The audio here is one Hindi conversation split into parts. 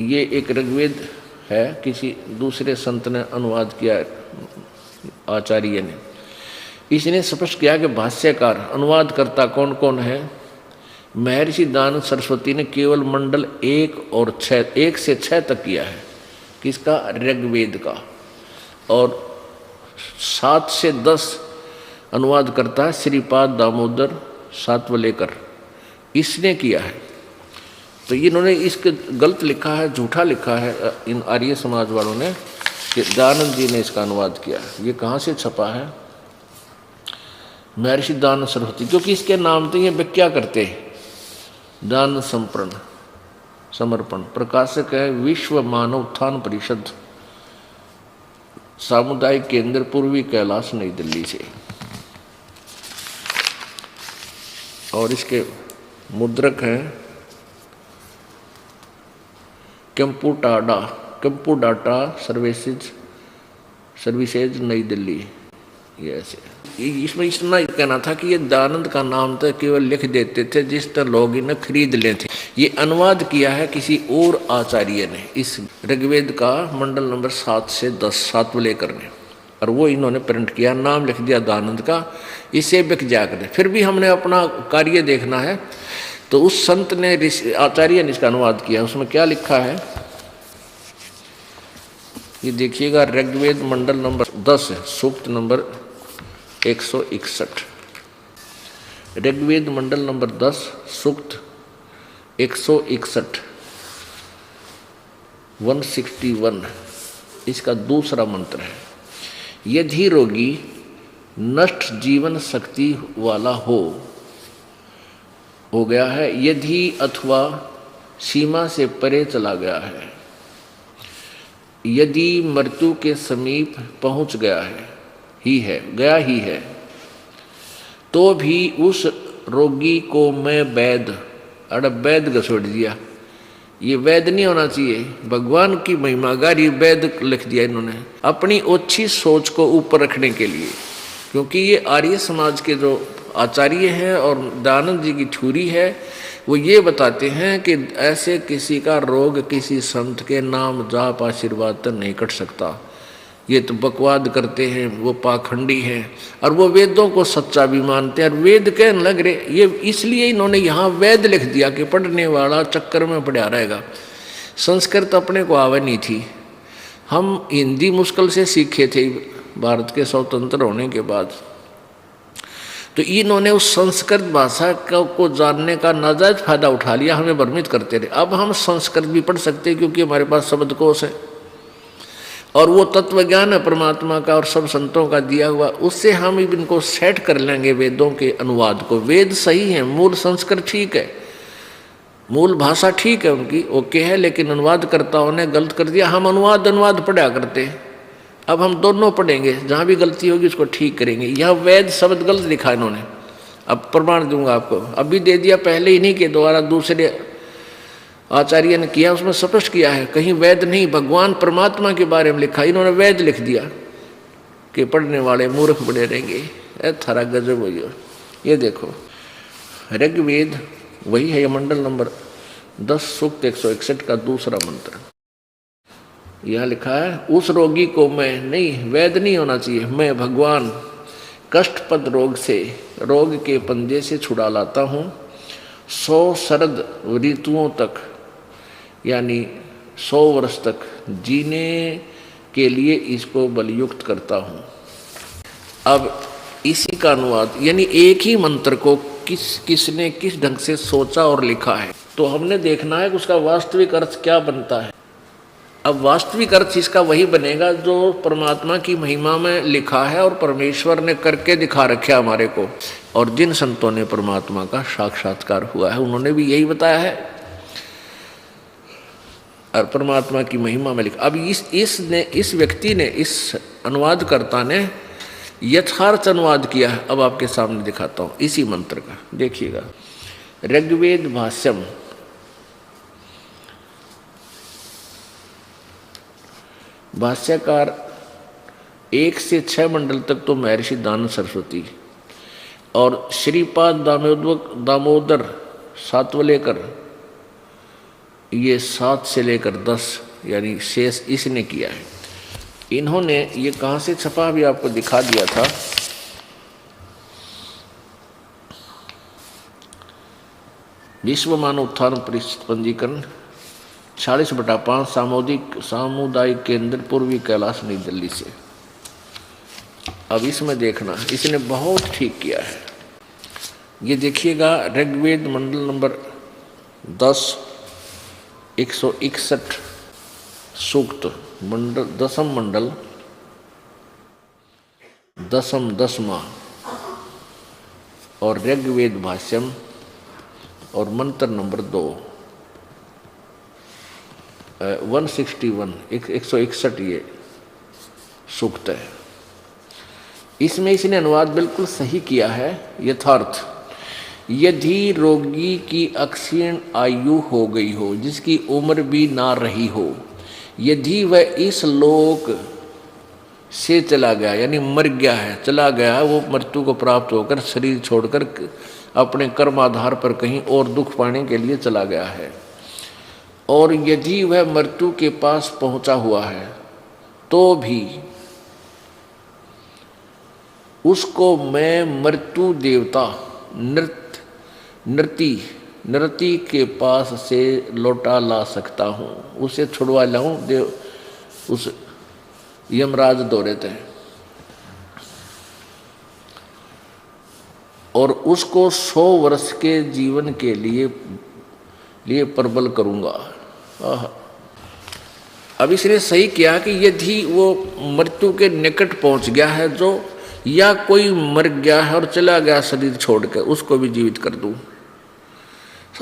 ये एक ऋग्वेद है, किसी दूसरे संत ने अनुवाद किया, आचार्य ने। इसने स्पष्ट किया कि भाष्यकार अनुवादकर्ता कौन कौन है। महर्षि दानंद सरस्वती ने केवल मंडल 1 से 6 तक किया है, किसका, ऋग्वेद का। और 7 से 10 अनुवाद करता है श्रीपाद दामोदर सातवलेकर, इसने किया है। तो इन्होंने इसके गलत लिखा है, झूठा लिखा है इन आर्य समाज वालों ने कि दानंद जी ने इसका अनुवाद किया है। ये कहाँ से छपा है, महर्षि दानंद सरस्वती, क्योंकि इसके नाम तो ये व्याख्या करते हैं। दान समर्पण, प्रकाशक है विश्व मानव उत्थान परिषद, सामुदायिक केंद्र, पूर्वी कैलाश, नई दिल्ली से। और इसके मुद्रक हैं कंप्यूडाटा सर्विसेज, नई दिल्ली। ये ऐसे इसमें इतना कहना था कि ये दानंद का नाम तो केवल लिख देते थे जिस तरह लोग इन्हें खरीद लेते। ये अनुवाद किया है किसी और आचार्य ने इस ऋग्वेद का, मंडल नंबर 7 से 10 सातवलेकर ने, और वो इन्होंने प्रिंट किया, नाम लिख दिया दानंद का, इसे बिक जा कर। फिर भी हमने अपना कार्य देखना है, तो उस संत ने, आचार्य ने इसका अनुवाद किया। उसमें क्या लिखा है ये देखिएगा, ऋग्वेद मंडल नंबर 10 सूक्त नंबर 161। ऋग्वेद मंडल नंबर 10 सूक्त 161 161, इसका दूसरा मंत्र है। यदि रोगी नष्ट जीवन शक्ति वाला हो गया है, यदि अथवा सीमा से परे चला गया है, यदि मृत्यु के समीप पहुंच गया ही है, तो भी उस रोगी को मैं वैद घसोड़ दिया। ये वैद नहीं होना चाहिए, भगवान की महिमा गारी वैद लिख दिया इन्होंने अपनी ओछी सोच को ऊपर रखने के लिए। क्योंकि ये आर्य समाज के जो आचार्य हैं और दानंद जी की ठुरी है, वो ये बताते हैं कि ऐसे किसी का रोग किसी संत के नाम जाप आशीर्वाद तक नहीं कट सकता। ये तो बकवाद करते हैं, वो पाखंडी हैं, और वो वेदों को सच्चा भी मानते हैं। और वेद कहने लग रहे, ये इसलिए इन्होंने यहाँ वेद लिख दिया कि पढ़ने वाला चक्कर में पड़ा रहेगा। संस्कृत अपने को आवे नहीं थी, हम हिंदी मुश्किल से सीखे थे भारत के स्वतंत्र होने के बाद। तो इन्होंने उस संस्कृत भाषा को जानने का नाजायज फायदा उठा लिया, हमें भ्रमित करते रहे। अब हम संस्कृत भी पढ़ सकते हैं क्योंकि हमारे पास शब्दकोश है, और वो तत्व ज्ञान है परमात्मा का और सब संतों का दिया हुआ, उससे हम इनको सेट कर लेंगे वेदों के अनुवाद को। वेद सही है, मूल संस्कृत ठीक है, मूल भाषा ठीक है उनकी, ओके है, लेकिन अनुवादकर्ताओं ने गलत कर दिया। हम अनुवाद पढ़ा करते हैं, अब हम दोनों पढ़ेंगे, जहाँ भी गलती होगी उसको ठीक करेंगे। यह वेद शब्द गलत लिखा इन्होंने, अब प्रमाण दूंगा आपको, अभी दे दिया, पहले ही नहीं के द्वारा दूसरे आचार्य ने किया, उसमें स्पष्ट किया है, कहीं वेद नहीं, भगवान परमात्मा के बारे में लिखा, इन्होंने वेद लिख दिया कि पढ़ने वाले मूर्ख बने रहेंगे। थारा गजब हो। ये देखो ऋग्वेद वही है, ये मंडल नंबर 10 सूक्त 161 का दूसरा मंत्र। यह लिखा है, उस रोगी को मैं नहीं, वैद नहीं होना चाहिए, मैं भगवान कष्टपद रोग के पंजे से छुड़ा लाता हूँ। 100 शरद ऋतुओं तक, यानी 100 वर्ष तक जीने के लिए इसको बलयुक्त करता हूँ। अब इसी का अनुवाद, यानी एक ही मंत्र को किसने किस ढंग से सोचा और लिखा है, तो हमने देखना है कि उसका वास्तविक अर्थ क्या बनता है। अब वास्तविक अर्थ इसका वही बनेगा जो परमात्मा की महिमा में लिखा है और परमेश्वर ने करके दिखा रखा हमारे को, और जिन संतों ने परमात्मा का साक्षात्कार हुआ है उन्होंने भी यही बताया है, और परमात्मा की महिमा में लिखा। अब इस व्यक्ति ने, इस अनुवादकर्ता ने यथार्थ अनुवाद किया है। अब आपके सामने दिखाता हूँ इसी मंत्र का, देखिएगा। ऋग्वेद भाष्यम, भाष्यकार 1 से 6 मंडल तक तो महर्षि दानंद सरस्वती, और श्रीपाद दामोदर सातवलेकर ये 7 से लेकर 10 यानी शेष इसने किया है। इन्होंने ये कहाँ से छपा भी आपको दिखा दिया था। विश्व मानव उत्थान परिषद पंजीकरण 40/5 सामुदायिक केंद्र पूर्वी कैलाश नई दिल्ली से। अब इसमें देखना इसने बहुत ठीक किया है। ये देखिएगा ऋग्वेद मंडल नंबर 10 161 सूक्त मंडल 10म मंडल 10वां और ऋग्वेद भाष्यम और मंत्र नंबर 2 161 161 ये सूक्त है। इसमें इसने अनुवाद बिल्कुल सही किया है। यथार्थ यदि रोगी की अक्षीण आयु हो गई हो, जिसकी उम्र भी ना रही हो, यदि वह इस लोक से चला गया यानी मर गया है, चला गया है, वो मृत्यु को प्राप्त होकर शरीर छोड़कर अपने कर्म आधार पर कहीं और दुख पाने के लिए चला गया है, और यदि वह मृत्यु के पास पहुंचा हुआ है तो भी उसको मैं मृत्यु देवता नृति के पास से लौटा ला सकता हूँ, उसे छुड़वा लाऊं। देव उस यमराज दौरे थे और उसको 100 वर्ष के जीवन के लिए प्रबल करूँगा। अब इसने सही किया कि यदि वो मृत्यु के निकट पहुँच गया है जो, या कोई मर गया है और चला गया शरीर छोड़ के, उसको भी जीवित कर दूं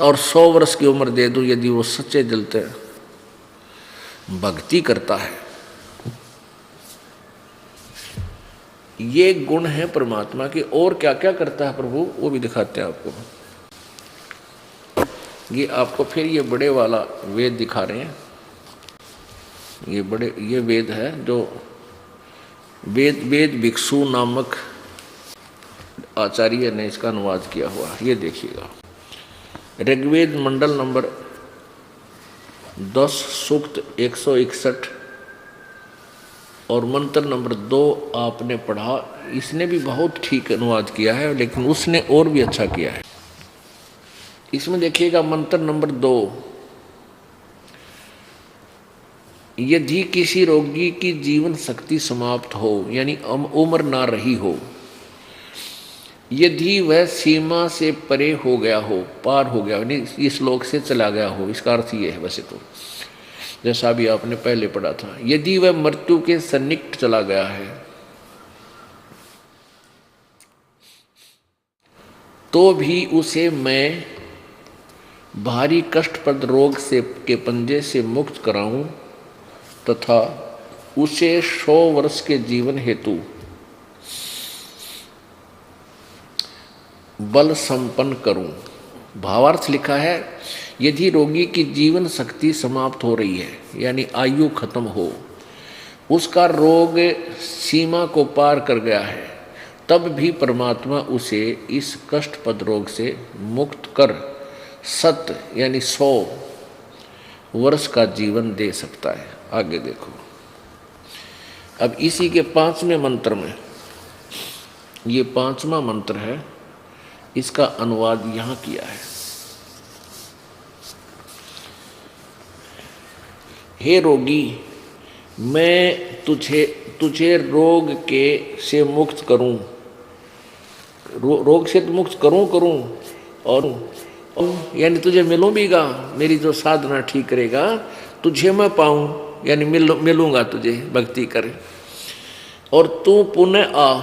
और 100 वर्ष की उम्र दे दूं, यदि वो सच्चे दिल से भक्ति करता है। ये गुण है परमात्मा के। और क्या क्या करता है प्रभु, वो भी दिखाते हैं आपको। ये आपको फिर ये बड़े वाला वेद दिखा रहे हैं। ये वेद है जो वेद भिक्षु नामक आचार्य ने इसका अनुवाद किया हुआ। ये देखिएगा ऋग्वेद मंडल नंबर 10 सूक्त 161 और मंत्र नंबर 2 आपने पढ़ा। इसने भी बहुत ठीक अनुवाद किया है, लेकिन उसने और भी अच्छा किया है। इसमें देखिएगा मंत्र नंबर 2, यदि किसी रोगी की जीवन शक्ति समाप्त हो यानी उम्र ना रही हो, यदि वह सीमा से परे हो गया हो, पार हो गया यानी इस लोक से चला गया हो, इसका अर्थ ये है वैसे तो, जैसा भी आपने पहले पढ़ा था। यदि वह मृत्यु के सन्निकट चला गया है तो भी उसे मैं भारी कष्टप्रद रोग से के पंजे से मुक्त कराऊं तथा उसे 100 वर्ष के जीवन हेतु बल संपन्न करूं। भावार्थ लिखा है, यदि रोगी की जीवन शक्ति समाप्त हो रही है यानी आयु खत्म हो, उसका रोग सीमा को पार कर गया है, तब भी परमात्मा उसे इस कष्टप्रद रोग से मुक्त कर 100 यानी 100 वर्ष का जीवन दे सकता है। आगे देखो, अब इसी के 5वें मंत्र में, ये 5वां मंत्र है, इसका अनुवाद यहाँ किया है। हे रोगी, मैं तुझे रोग के से मुक्त करूं, रोग से तो मुक्त करूं और यानी तुझे मिलूं भीगा, मेरी जो साधना ठीक करेगा तुझे मैं पाऊं यानी मिलूंगा तुझे भक्ति कर, और तू पुनः आ,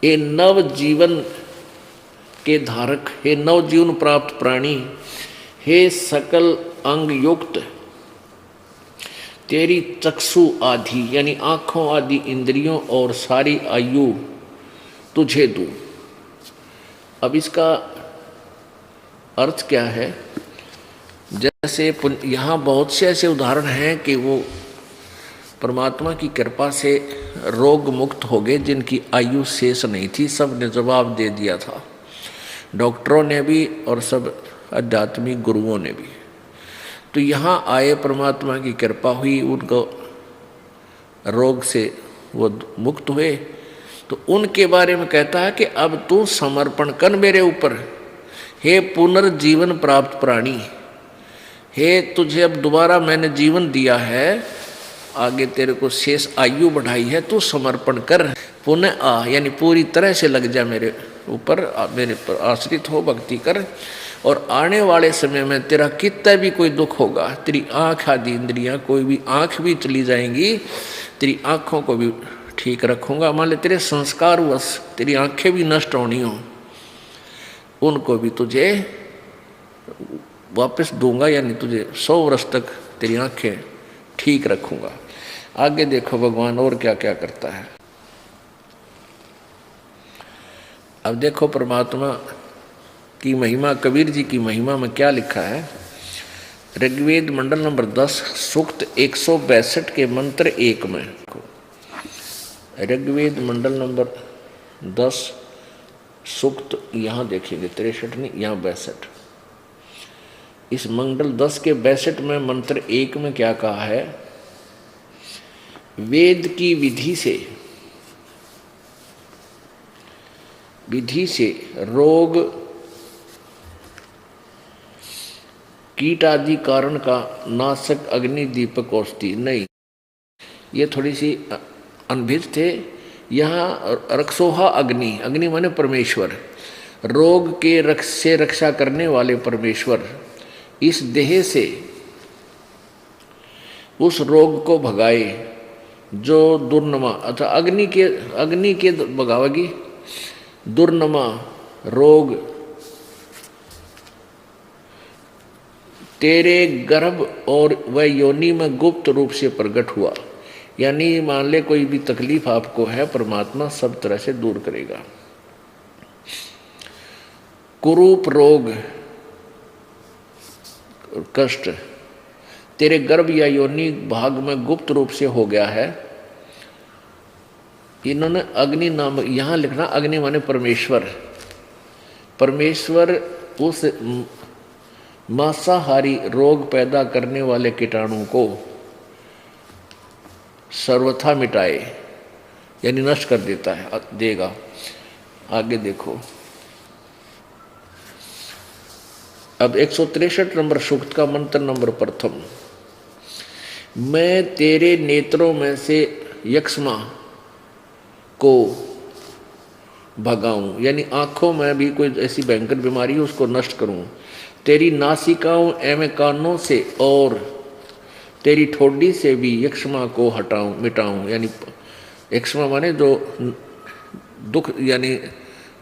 हे नव जीवन के धारक, हे नव जीवन प्राप्त प्राणी, हे सकल अंग युक्त, तेरी चक्षु आदि यानी आँखों आदि इंद्रियों और सारी आयु तुझे दूं। अब इसका अर्थ क्या है? जैसे यहाँ बहुत से ऐसे उदाहरण हैं कि वो परमात्मा की कृपा से रोग मुक्त हो गए जिनकी आयु शेष नहीं थी, सब ने जवाब दे दिया था, डॉक्टरों ने भी और सब आध्यात्मिक गुरुओं ने भी। तो यहाँ आए, परमात्मा की कृपा हुई, उनको रोग से वो मुक्त हुए। तो उनके बारे में कहता है कि अब तू समर्पण कर मेरे ऊपर, हे पुनर्जीवन प्राप्त प्राणी, हे तुझे अब दोबारा मैंने जीवन दिया है, आगे तेरे को शेष आयु बढ़ाई है, तू समर्पण कर, पुनः आ, यानी पूरी तरह से लग जा मेरे ऊपर, मेरे पर आश्रित हो, भक्ति कर। और आने वाले समय में तेरा कितना भी कोई दुख होगा, तेरी आँख आदि इंद्रियाँ, कोई भी आँख भी चली जाएंगी, तेरी आँखों को भी ठीक रखूँगा। मान ले तेरे संस्कार वश तेरी आँखें भी नष्ट होनी हो, उनको भी तुझे वापस दूंगा, यानी तुझे 100 वर्ष तक तेरी आँखें ठीक रखूँगा। आगे देखो भगवान और क्या क्या करता है। अब देखो परमात्मा की महिमा, कबीर जी की महिमा में क्या लिखा है। ऋग्वेद मंडल नंबर 10 सूक्त 162 के मंत्र 1 में, ऋग्वेद मंडल नंबर 10 सूक्त, यहाँ देखेंगे 63 नहीं, यहाँ 62। इस मंडल 10 के 62 में मंत्र 1 में क्या कहा है। वेद की विधि से रोग कीट आदि कारण का नाशक अग्नि दीपक औषधि नहीं। ये थोड़ी सी अनभिज थे। यहाँ रक्षोहा अग्नि, अग्नि माने परमेश्वर, रोग के से रक्षा करने वाले परमेश्वर इस देह से उस रोग को भगाए जो दुर्नमा, अथवा अग्नि के भगावेगी दुर्नमा रोग तेरे गर्भ और वह योनि में गुप्त रूप से प्रकट हुआ। यानी मान ले कोई भी तकलीफ आपको है, परमात्मा सब तरह से दूर करेगा। कुरूप रोग कष्ट तेरे गर्भ या योनि भाग में गुप्त रूप से हो गया है, इन्होंने अग्नि नाम यहाँ लिखना। अग्नि माने परमेश्वर, परमेश्वर उस मांसाहारी रोग पैदा करने वाले कीटाणु को सर्वथा मिटाए, यानी नष्ट कर देता है, देगा। आगे देखो, अब 163 नंबर सूक्त का मंत्र नंबर प्रथम। मैं तेरे नेत्रों में से यक्ष्मा को भगाऊं, यानी आंखों में भी कोई ऐसी भयंकर बीमारी है उसको नष्ट करूं। तेरी नासिकाओं एवं कानों से और तेरी ठोडी से भी यक्ष्मा को हटाऊं, मिटाऊं। यानी यक्ष्मा माने जो दुख, यानी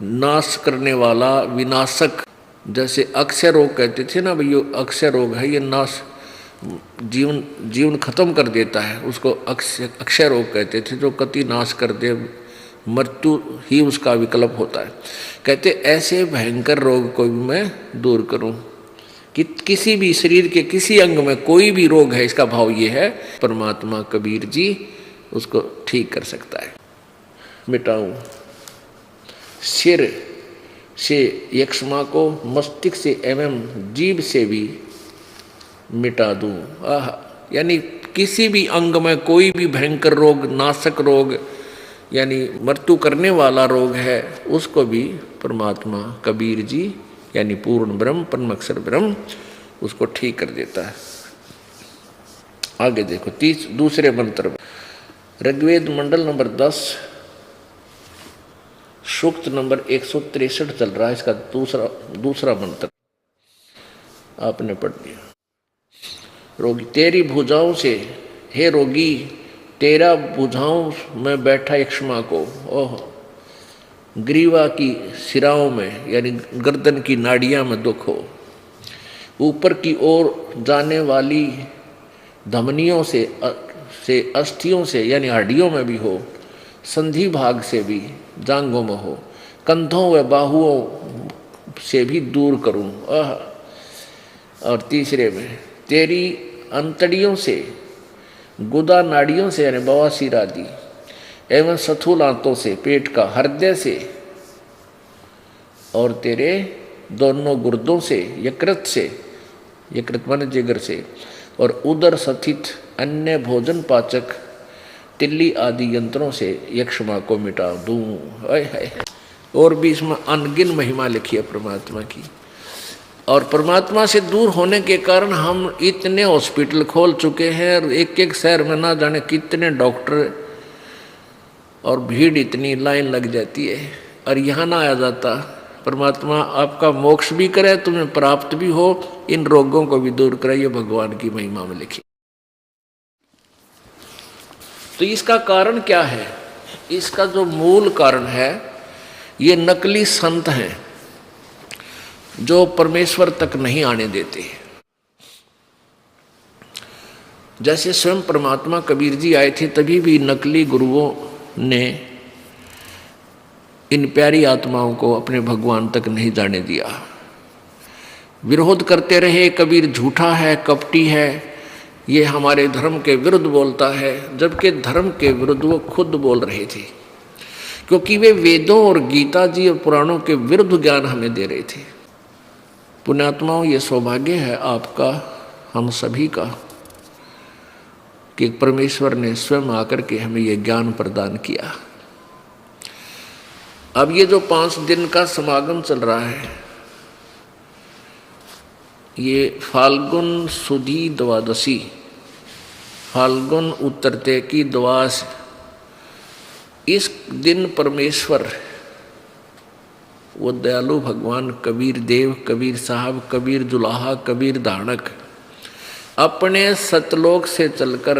नाश करने वाला, विनाशक। जैसे अक्षय रोग कहते थे ना भाई, अक्षय रोग है, ये नाश जीवन खत्म कर देता है, उसको अक्षय रोग कहते थे, जो कति नाश कर दे, मृत्यु ही उसका विकल्प होता है। कहते ऐसे भयंकर रोग को भी मैं दूर करूं कि किसी भी शरीर के किसी अंग में कोई भी रोग है, इसका भाव ये है परमात्मा कबीर जी उसको ठीक कर सकता है। मिटाऊं सिर से यक्ष्मा को, मस्तिष्क से एवं जीभ से भी मिटा दूं। यानी किसी भी अंग में कोई भी भयंकर रोग, नाशक रोग, यानी मृत्यु करने वाला रोग है, उसको भी परमात्मा कबीर जी यानी पूर्ण ब्रह्म, परमअक्षर ब्रह्म, उसको ठीक कर देता है। आगे देखो दूसरे मंत्र, ऋग्वेद मंडल नंबर 10 सूक्त नंबर 163 चल रहा है, इसका दूसरा मंत्र आपने पढ़ लिया। रोगी तेरी भुजाओं से, हे रोगी तेरा भुजाओं में बैठा यक्ष्मा को, ओह ग्रीवा की सिराओं में यानी गर्दन की नाड़ियां में दुख हो, ऊपर की ओर जाने वाली धमनियों से अस्थियों से यानी हड्डियों में भी हो, संधि भाग से भी जांघों में हो, कंधों व बाहुओं से भी दूर करूं। और तीसरे में तेरी अंतड़ियों से, गुदा नाड़ियों से यानी बवासीर आदि, एवं सथुल आंतों से, पेट का, हृदय से और तेरे दोनों गुर्दों से, यकृत से, यकृत माने जिगर से, और उदर स्थित अन्य भोजन पाचक तिल्ली आदि यंत्रों से यक्षमा को मिटा दूं। हाय हाय। और भी इसमें अनगिन महिमा लिखी है परमात्मा की। और परमात्मा से दूर होने के कारण हम इतने हॉस्पिटल खोल चुके हैं, और एक एक शहर में ना जाने कितने डॉक्टर, और भीड़ इतनी, लाइन लग जाती है, और यहाँ ना आया जाता। परमात्मा आपका मोक्ष भी करे, तुम्हें प्राप्त भी हो, इन रोगों को भी दूर करे, ये भगवान की महिमा में लिखी। तो इसका कारण क्या है? इसका जो मूल कारण है, ये नकली संत हैं जो परमेश्वर तक नहीं आने देते। जैसे स्वयं परमात्मा कबीर जी आए थे, तभी भी नकली गुरुओं ने इन प्यारी आत्माओं को अपने भगवान तक नहीं जाने दिया। विरोध करते रहे, कबीर झूठा है, कपटी है, ये हमारे धर्म के विरुद्ध बोलता है, जबकि धर्म के विरुद्ध वो खुद बोल रहे थे, क्योंकि वे वेदों और गीता जी और पुराणों के विरुद्ध ज्ञान हमें दे रहे थे। पुण्यात्माओं, ये सौभाग्य है आपका, हम सभी का, कि परमेश्वर ने स्वयं आकर के हमें ये ज्ञान प्रदान किया। अब ये जो 5 दिन का समागम चल रहा है, ये फाल्गुन सुदी द्वादशी, फाल्गुन उतरते की द्वास, इस दिन परमेश्वर, वो दयालु भगवान कबीर देव, कबीर साहब, कबीर जुलाहा, कबीर धाणक अपने सतलोक से चलकर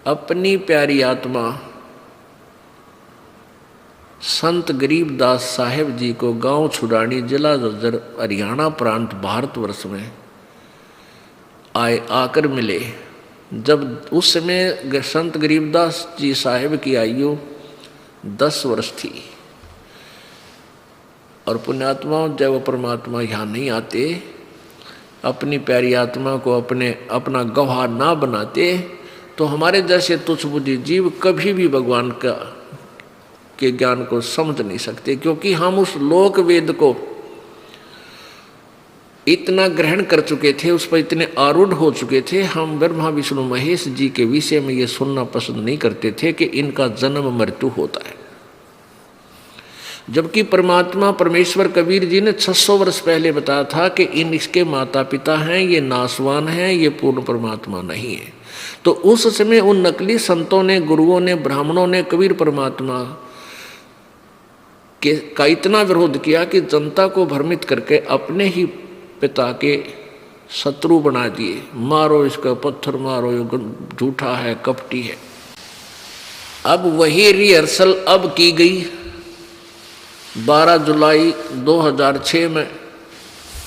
अपनी प्यारी आत्मा संत गरीबदास साहेब जी को गांव छुड़ानी, जिला झज्जर, हरियाणा प्रांत, भारतवर्ष में आकर मिले। जब उस समय संत गरीबदास जी साहेब की आयु 10 वर्ष थी, और पुण्यात्माओं, जब वो परमात्मा यहाँ नहीं आते, अपनी प्यारी आत्मा को अपना गवाह ना बनाते, तो हमारे जैसे तुच्छ बुद्धि जीव कभी भी भगवान के ज्ञान को समझ नहीं सकते, क्योंकि हम उस लोक वेद को इतना ग्रहण कर चुके थे, उस पर इतने आरूढ़ हो चुके थे। हम ब्रह्मा विष्णु महेश जी के विषय में ये सुनना पसंद नहीं करते थे कि इनका जन्म मृत्यु होता है, जबकि परमात्मा परमेश्वर कबीर जी ने 600 वर्ष पहले बताया था कि इसके माता पिता हैं, ये नासवान हैं, ये पूर्ण परमात्मा नहीं है। तो उस समय उन नकली संतों ने, गुरुओं ने, ब्राह्मणों ने कबीर परमात्मा का इतना विरोध किया कि जनता को भ्रमित करके अपने ही पिता के शत्रु बना दिए। मारो इसका, पत्थर मारो, ये झूठा है, कपटी है। अब वही रिहर्सल अब की गई 12 जुलाई 2006 में,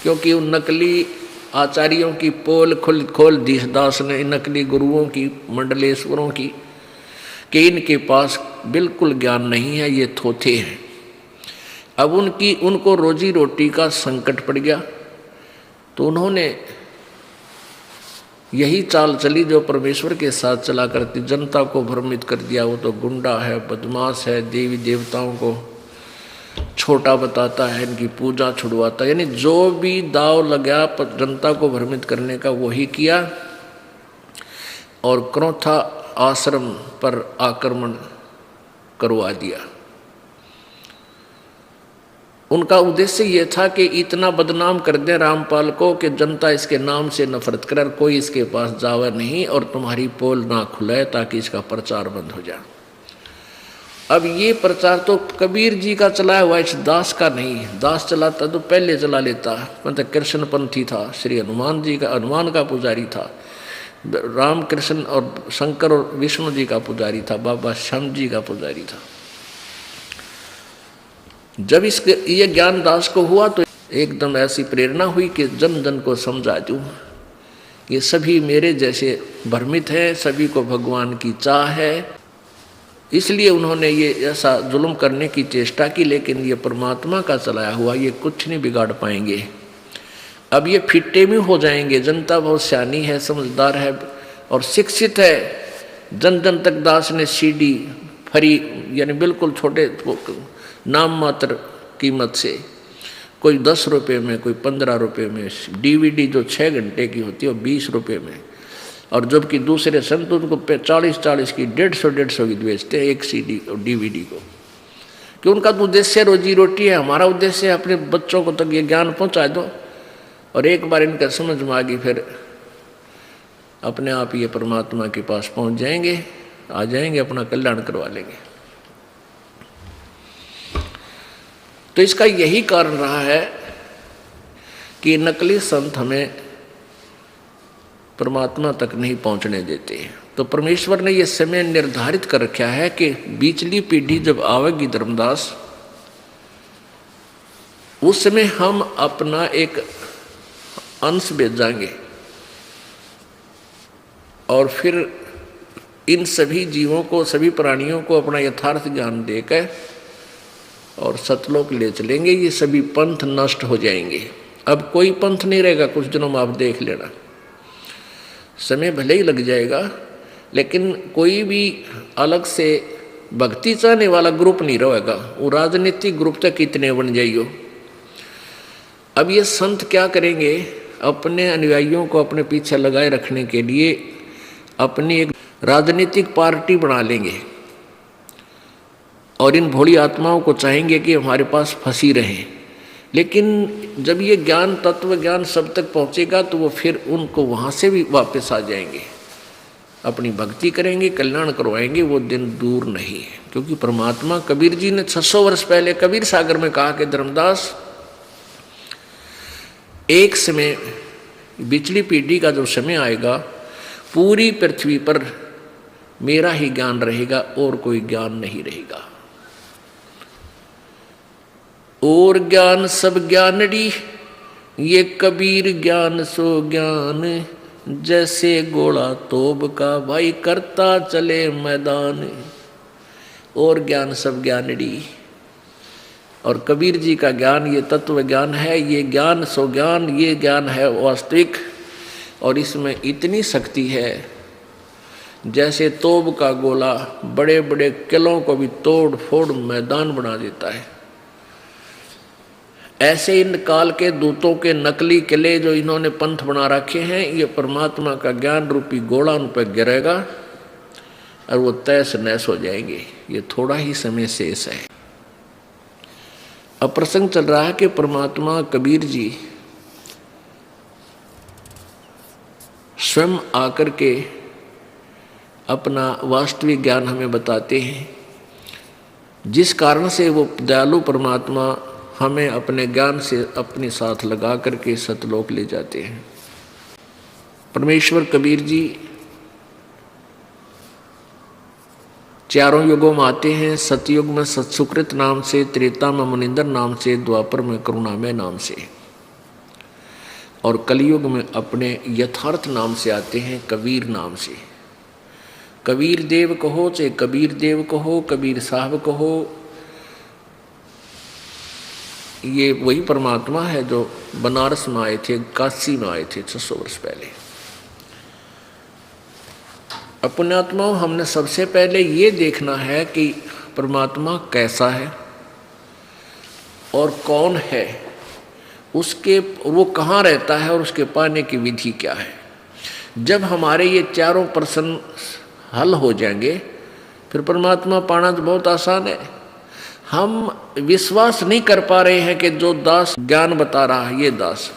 क्योंकि उन नकली आचार्यों की पोल खोल दी दास ने, नकली गुरुओं की, मंडलेश्वरों की, कि इनके पास बिल्कुल ज्ञान नहीं है, ये थोथे हैं। अब उनको रोजी रोटी का संकट पड़ गया, तो उन्होंने यही चाल चली जो परमेश्वर के साथ चला करती, जनता को भ्रमित कर दिया। वो तो गुंडा है, बदमाश है, देवी देवताओं को छोटा बताता है, इनकी पूजा छुड़वाता है, यानी जो भी दाव लगा जनता को भ्रमित करने का वही किया, और क्रोथा आश्रम पर आक्रमण करवा दिया। उनका उद्देश्य ये था कि इतना बदनाम कर दें रामपाल को कि जनता इसके नाम से नफरत करे, कोई इसके पास जावे नहीं, और तुम्हारी पोल ना खुले, ताकि इसका प्रचार बंद हो जाए। अब ये प्रचार तो कबीर जी का चलाया हुआ, इस दास का नहीं। दास चलाता तो पहले चला लेता, मतलब कृष्ण पंथी था, श्री हनुमान जी का, हनुमान का पुजारी था, राम कृष्ण और शंकर और विष्णु जी का पुजारी था, बाबा श्याम जी का पुजारी था। जब ये ज्ञान दास को हुआ तो एकदम ऐसी प्रेरणा हुई कि जन जन को समझा दूं, ये सभी मेरे जैसे भ्रमित हैं, सभी को भगवान की चाह है। इसलिए उन्होंने ये ऐसा जुल्म करने की चेष्टा की, लेकिन ये परमात्मा का चलाया हुआ, ये कुछ नहीं बिगाड़ पाएंगे। अब ये फिट्टे में हो जाएंगे। जनता बहुत सियानी है, समझदार है और शिक्षित है। जन जन तक दास ने सीडी फ्री, यानी बिल्कुल छोटे नाम मात्र कीमत से कोई 10 रुपये में, कोई 15 रुपये में। डीवीडी जो 6 घंटे की होती है वो 20 रुपये में, और जबकि दूसरे संत उनको 40-40 की 150 की बेचते हैं एक CD और DVD को, कि उनका तो उद्देश्य रोजी रोटी है। हमारा उद्देश्य है अपने बच्चों को तक ये ज्ञान पहुंचा दो, और एक बार इनका समझ में आ गई फिर अपने आप ये परमात्मा के पास पहुंच जाएंगे, आ जाएंगे, अपना कल्याण करवा लेंगे। तो इसका यही कारण रहा है कि नकली संत हमें परमात्मा तक नहीं पहुंचने देते। तो परमेश्वर ने यह समय निर्धारित कर रखा है कि बीचली पीढ़ी जब आवेगी धर्मदास, उस समय हम अपना एक अंश भेजाएंगे, और फिर इन सभी जीवों को, सभी प्राणियों को अपना यथार्थ ज्ञान देकर और सतलोक ले चलेंगे। ये सभी पंथ नष्ट हो जाएंगे, अब कोई पंथ नहीं रहेगा। कुछ दिनों में आप देख लेना, समय भले ही लग जाएगा, लेकिन कोई भी अलग से भक्ति चाहने वाला ग्रुप नहीं रहेगा। वो राजनीतिक ग्रुप तक कितने बन जाइयो। अब ये संत क्या करेंगे, अपने अनुयायियों को अपने पीछे लगाए रखने के लिए अपनी एक राजनीतिक पार्टी बना लेंगे, और इन भोली आत्माओं को चाहेंगे कि हमारे पास फंसी रहें। लेकिन जब ये ज्ञान, तत्व ज्ञान सब तक पहुंचेगा तो वो फिर उनको वहाँ से भी वापस आ जाएंगे, अपनी भक्ति करेंगे, कल्याण करवाएंगे। वो दिन दूर नहीं है, क्योंकि परमात्मा, कबीर जी ने 600 वर्ष पहले कबीर सागर में कहा कि धर्मदास, एक समय बिचली पीढ़ी का जो समय आएगा, पूरी पृथ्वी पर मेरा ही ज्ञान रहेगा और कोई ज्ञान नहीं रहेगा। और ज्ञान सब ज्ञानड़ी, ये कबीर ज्ञान सो ज्ञान, जैसे गोला तोब का भाई करता चले मैदान। और ज्ञान सब ज्ञानड़ी, और कबीर जी का ज्ञान ये तत्व ज्ञान है, ये ज्ञान सो ज्ञान, ये ज्ञान है वास्तविक। और इसमें इतनी शक्ति है, जैसे तोब का गोला बड़े बड़े किलों को भी तोड़ फोड़ मैदान बना देता है। ऐसे इन काल के दूतों के नकली किले जो इन्होंने पंथ बना रखे हैं, ये परमात्मा का ज्ञान रूपी गोला उन पर गिरेगा और वो तैस नैस हो जाएंगे। ये थोड़ा ही समय शेष है। अब प्रसंग चल रहा है कि परमात्मा कबीर जी स्वयं आकर के अपना वास्तविक ज्ञान हमें बताते हैं, जिस कारण से वो दयालु परमात्मा हमें अपने ज्ञान से अपने साथ लगा करके सतलोक ले जाते हैं। परमेश्वर कबीर जी चारों युगों में आते हैं। सतयुग में सत्सुकृत नाम से, त्रेता में मुनिंदर नाम से, द्वापर में करुणामय नाम से, और कलयुग में अपने यथार्थ नाम से आते हैं, कबीर नाम से। कबीर देव कहो, चाहे कबीर देव कहो, कबीर साहब कहो, ये वही परमात्मा है जो बनारस में आए थे, काशी में आए थे 600 वर्ष पहले। अपने आत्माओं, हमने सबसे पहले ये देखना है कि परमात्मा कैसा है और कौन है, उसके वो कहाँ रहता है और उसके पाने की विधि क्या है। जब हमारे ये चारों प्रश्न हल हो जाएंगे, फिर परमात्मा पाना तो बहुत आसान है। हम विश्वास नहीं कर पा रहे हैं कि जो दास ज्ञान बता रहा है, ये दास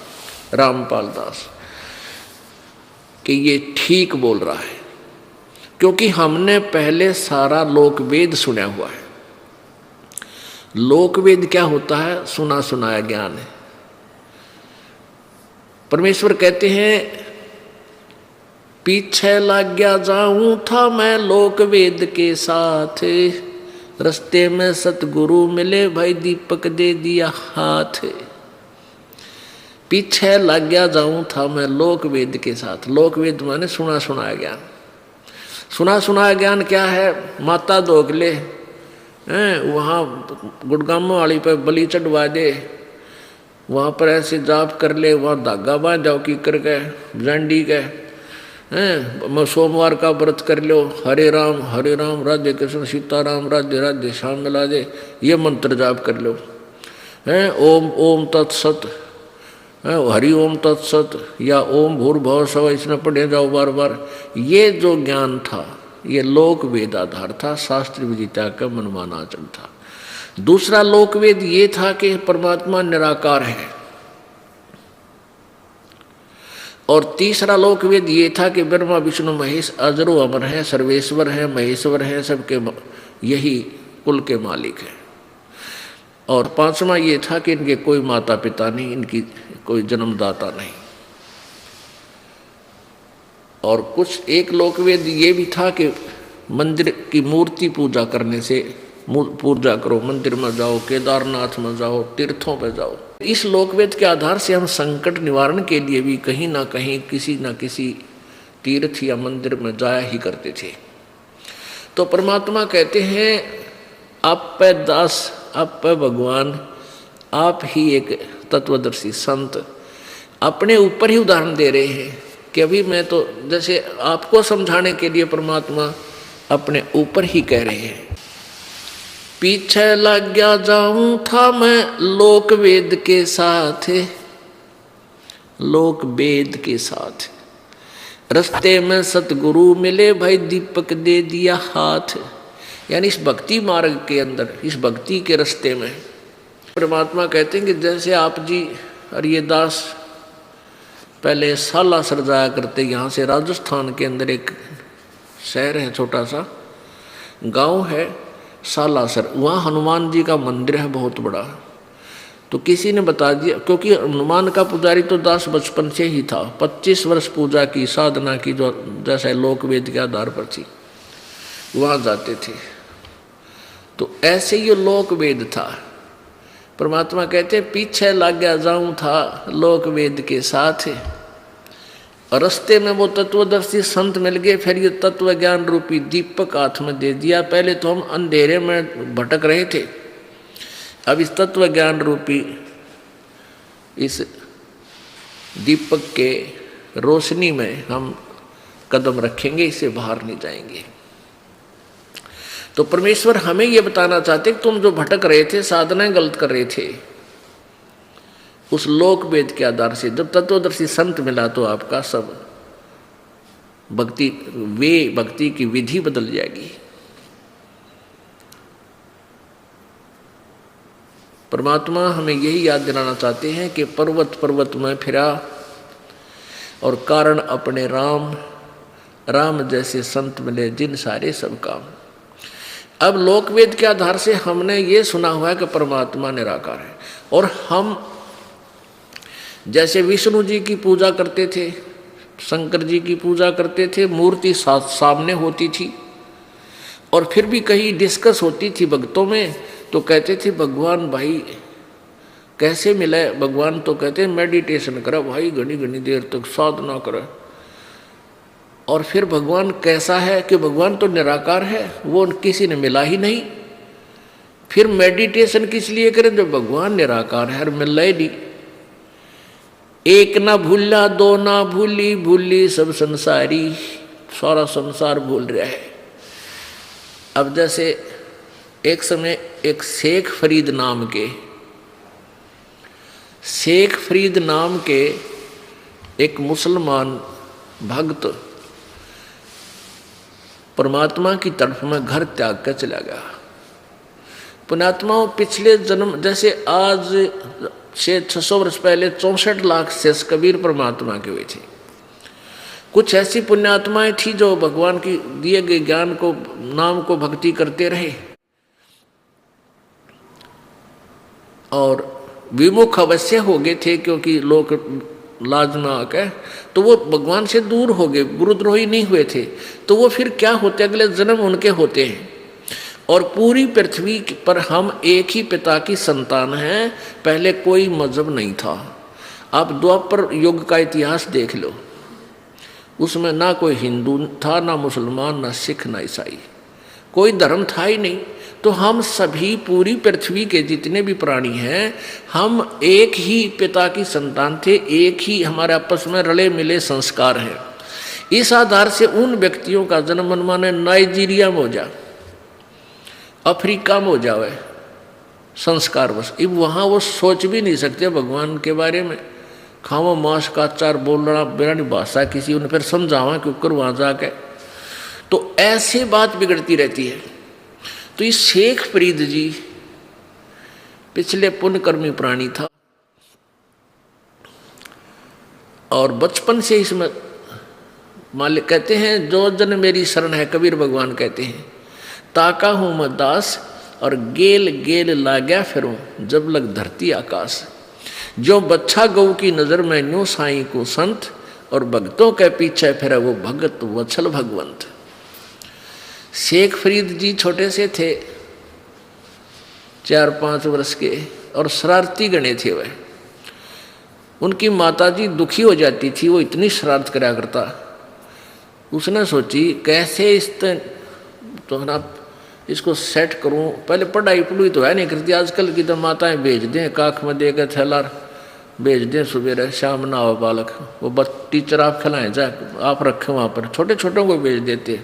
रामपाल दास, कि ये ठीक बोल रहा है, क्योंकि हमने पहले सारा लोकवेद सुना हुआ है। लोकवेद क्या होता है? सुना सुनाया ज्ञान है। परमेश्वर कहते हैं, पीछे लग गया जाऊं था मैं लोकवेद के साथ, रस्ते में सतगुरु मिले भाई दीपक दे दिया हाथ। पीछे लग गया जाऊं था मैं लोकवेद के साथ। लोकवेद माने सुना सुनाया ज्ञान। सुना सुनाया ज्ञान क्या है? माता दोगले वहाँ गुड़गामा वाली पर बलि चढ़वा दे, वहाँ पर ऐसे जाप कर ले, वहाँ धागा बांध जाओ की कर गए झंडी के सोमवार का व्रत कर लो, हरे राम राधे कृष्ण सीताराम राधे राधे श्याम मिला दे, ये मंत्र जाप कर लो। हैं ओम ओम तत्सत, हरि ओम तत्सत या ओम भूर्भुवः स्वः, इसमें पढ़े जाओ बार बार। ये जो ज्ञान था ये लोक वेद आधार था, शास्त्र विदिता का मनमाना आचरण था। दूसरा लोक वेद ये था कि परमात्मा निराकार है, और तीसरा लोक वेद ये था कि ब्रह्मा विष्णु महेश अजरो अमर है, सर्वेश्वर है, महेश्वर है, सबके यही कुल के मालिक है। और पांचवा ये था कि इनके कोई माता पिता नहीं, इनकी कोई जन्मदाता नहीं। और कुछ एक लोकवेद ये भी था कि मंदिर की मूर्ति पूजा करने से, पूजा करो, मंदिर में जाओ, केदारनाथ में जाओ, तीर्थों पे जाओ। इस लोकवेद के आधार से हम संकट निवारण के लिए भी कहीं ना कहीं किसी न किसी तीर्थ या मंदिर में जाया ही करते थे। तो परमात्मा कहते हैं आप पे दास, आप पे भगवान, आप ही एक तत्वदर्शी संत अपने ऊपर ही उदाहरण दे रहे हैं कि अभी मैं तो जैसे आपको समझाने के लिए परमात्मा अपने ऊपर ही कह रहे हैं। पीछे लग गया जाऊं था मैं लोक वेद के साथ, लोक वेद के साथ, रास्ते में सतगुरु मिले भाई दीपक दे दिया हाथ। यानी इस भक्ति मार्ग के अंदर, इस भक्ति के रास्ते में परमात्मा कहते हैं कि जैसे आप जी और ये दास पहले सालासर जाया करते, यहाँ से राजस्थान के अंदर एक शहर है, छोटा सा गांव है सालासर, वहाँ हनुमान जी का मंदिर है बहुत बड़ा। तो किसी ने बता दिया, क्योंकि हनुमान का पुजारी तो दास बचपन से ही था, 25 वर्ष पूजा की साधना की, जो जैसे लोकवेद के आधार पर थी, वहाँ जाते थे। तो ऐसे ही लोकवेद था। परमात्मा कहते पीछे लग गया जाऊं था लोकवेद के साथ, और रास्ते में वो तत्वदर्शी संत मिल गए, फिर ये तत्व ज्ञान रूपी दीपक हाथ में दे दिया। पहले तो हम अंधेरे में भटक रहे थे, अब इस तत्व ज्ञान रूपी इस दीपक के रोशनी में हम कदम रखेंगे, इससे बाहर नहीं जाएंगे। तो परमेश्वर हमें ये बताना चाहते कि तुम जो भटक रहे थे, साधनाएं गलत कर रहे थे, उस लोक वेद के आधार से जब तत्वदर्शी संत मिला तो आपका सब भक्ति की विधि बदल जाएगी। परमात्मा हमें यही याद दिलाना चाहते हैं कि पर्वत पर्वत में फिरा और कारण अपने राम, राम जैसे संत मिले जिन सारे सब काम। अब लोकवेद के आधार से हमने ये सुना हुआ है कि परमात्मा निराकार है, और हम जैसे विष्णु जी की पूजा करते थे, शंकर जी की पूजा करते थे, मूर्ति सामने होती थी, और फिर भी कहीं डिस्कस होती थी भक्तों में, तो कहते थे भगवान भाई कैसे मिले भगवान, तो कहते मेडिटेशन करा भाई, घनी घनी देर तक साधना करा। और फिर भगवान कैसा है कि भगवान तो निराकार है, वो किसी ने मिला ही नहीं, फिर मेडिटेशन किस लिए करें जब भगवान निराकार है और मिला ही नहीं। एक ना भूला दो ना भूली, भूली सब संसारी, सारा संसार भूल रहा है। अब जैसे एक समय एक शेख फरीद नाम के एक मुसलमान भक्त परमात्मा की तरफ में घर त्याग कर चला गया। पुण्यात्माओं पिछले जन्म, जैसे आज से 600 वर्ष पहले 64 लाख शेष कबीर परमात्मा के हुए थे। कुछ ऐसी पुण्यात्माएं थी जो भगवान की दिए गए ज्ञान को, नाम को भक्ति करते रहे और विमुख अवश्य हो गए थे, क्योंकि लोग लाज में आके तो वो भगवान से दूर हो गए, गुरुद्रोही नहीं हुए थे। तो वो फिर क्या होते, अगले जन्म उनके होते हैं। और पूरी पृथ्वी पर हम एक ही पिता की संतान हैं, पहले कोई मजहब नहीं था। आप द्वापर युग का इतिहास देख लो, उसमें ना कोई हिंदू था, ना मुसलमान, ना सिख, ना ईसाई, कोई धर्म था ही नहीं। तो हम सभी पूरी पृथ्वी के जितने भी प्राणी हैं, हम एक ही पिता की संतान थे, एक ही हमारे आपस में रले मिले संस्कार हैं। इस आधार से उन व्यक्तियों का जन्म माने नाइजीरिया में हो जाए, अफ्रीका में हो जाए, संस्कार बस। अब वहाँ वो सोच भी नहीं सकते भगवान के बारे में। खाओ मांस का अचार बोलना बिरानी भाषा किसी उन्हें फिर समझावा कि ऊपर वहाँ जाके, तो ऐसे बात बिगड़ती रहती है। तो ये शेख फरीद जी पिछले पुण्यकर्मी प्राणी था और बचपन से इसमें मालिक कहते हैं जो जन मेरी शरण है, कबीर भगवान कहते हैं, ताका हूँ मैं दास और गेल गेल लागया फिरूं जब लग धरती आकाश। जो बच्चा गौ की नजर में न्यू साईं को संत और भक्तों के पीछे फिर वो भगत वत्सल भगवंत। शेख फरीद जी छोटे से थे, 4-5 वर्ष के, और शरारती गणे थे वह। उनकी माताजी दुखी हो जाती थी, वो इतनी शरारत करा करता। उसने सोची कैसे तो ना इसको सेट करूं। पहले पढ़ाई पढ़ाई तो है नहीं करती, आजकल की तो माताएं भेज दें काख में देकर थैला भेज दें, सुबह शाम ना हो बालक, वो टीचर आप खिलाएं जाए आप रखें वहाँ पर, छोटे छोटों को भेज देते।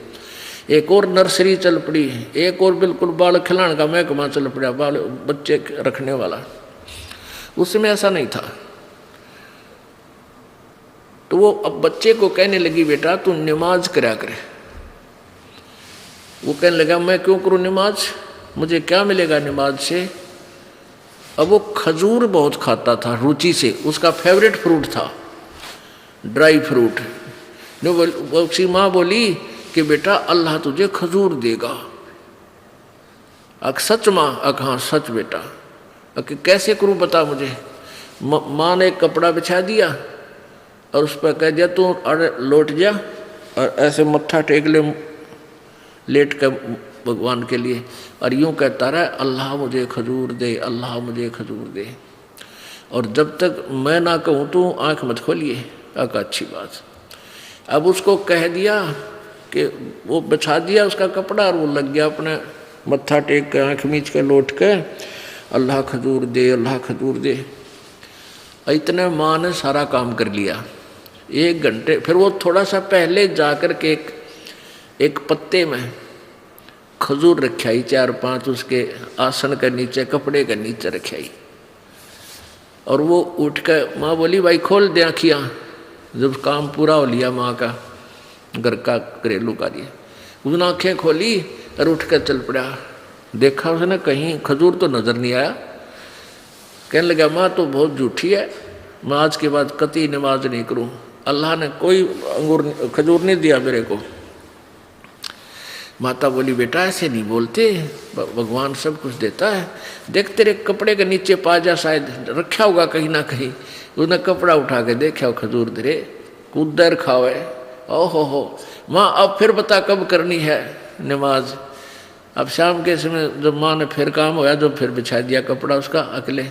एक और नर्सरी चल पड़ी, एक और बिल्कुल बालक खिलाने का महकमा चल पड़ा, बाल बच्चे रखने वाला। उसमें ऐसा नहीं था। तो वो अब बच्चे को कहने लगी बेटा तू नमाज करा करे। वो कहने लगा मैं क्यों करूं नमाज, मुझे क्या मिलेगा नमाज से। अब वो खजूर बहुत खाता था रुचि से, उसका फेवरेट फ्रूट था ड्राई फ्रूट। उसकी माँ बोली कि बेटा अल्लाह तुझे खजूर देगा। अक सच माँ, अक हाँ सच बेटा। कैसे करूं बता मुझे। माँ ने एक कपड़ा बिछा दिया और उस पर कह दिया तू अरे लौट जा और ऐसे मत्था टेक ले लेट कर भगवान के लिए, और यूँ कहता रहा अल्लाह मुझे खजूर दे, अल्लाह मुझे खजूर दे। और जब तक मैं ना कहूँ तो आँख मत खोलिए। अका अच्छी बात। अब उसको कह दिया कि वो बिछा दिया उसका कपड़ा और वो लग गया अपने मत्था टेक कर आँख मीच कर लौट के अल्लाह खजूर दे, अल्लाह खजूर दे। इतने माँ ने सारा काम कर लिया। 1 घंटे फिर वो थोड़ा सा पहले जाकर के एक पत्ते में खजूर रखाई, 4-5 उसके आसन के नीचे कपड़े के नीचे रखाई। और वो उठ कर माँ बोली भाई खोल दे आँखियाँ। जब काम पूरा हो लिया माँ का घर का घरेलू कार्य, उसने आँखें खोली और उठ कर चल पड़ा। देखा उसने कहीं खजूर तो नजर नहीं आया। कहने लगा माँ तो बहुत झूठी है, मैं आज के बाद कतई नमाज नहीं करूँ, अल्लाह ने कोई खजूर नहीं दिया मेरे को। माता बोली बेटा ऐसे नहीं बोलते, भगवान सब कुछ देता है। देख तेरे कपड़े के नीचे पाजा शायद रखा होगा कहीं ना कहीं। उसने कपड़ा उठा के देखा खजूर धरे, कुदर खावे। ओहो हो माँ अब फिर बता कब करनी है नमाज। अब शाम के समय जब माँ ने फिर काम होया, जब फिर बिछा दिया कपड़ा उसका अकेले,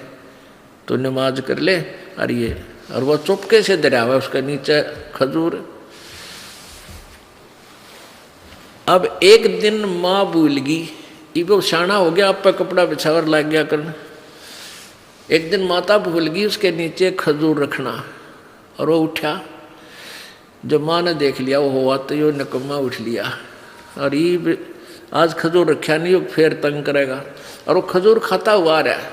तो नमाज कर ले। और ये और वह चुपके से दरिया हुआ उसके नीचे खजूर। अब एक दिन माँ भूल गई, वो शाना हो गया, आप पर कपड़ा बिछावर लग गया करना। एक दिन माता भूल गई उसके नीचे खजूर रखना, और वो उठा। जब माँ ने देख लिया वो हुआ तो यो नकम्मा उठ लिया, और ये आज खजूर रखा नहीं, वो फिर तंग करेगा। और वो खजूर खाता हुआ रहा।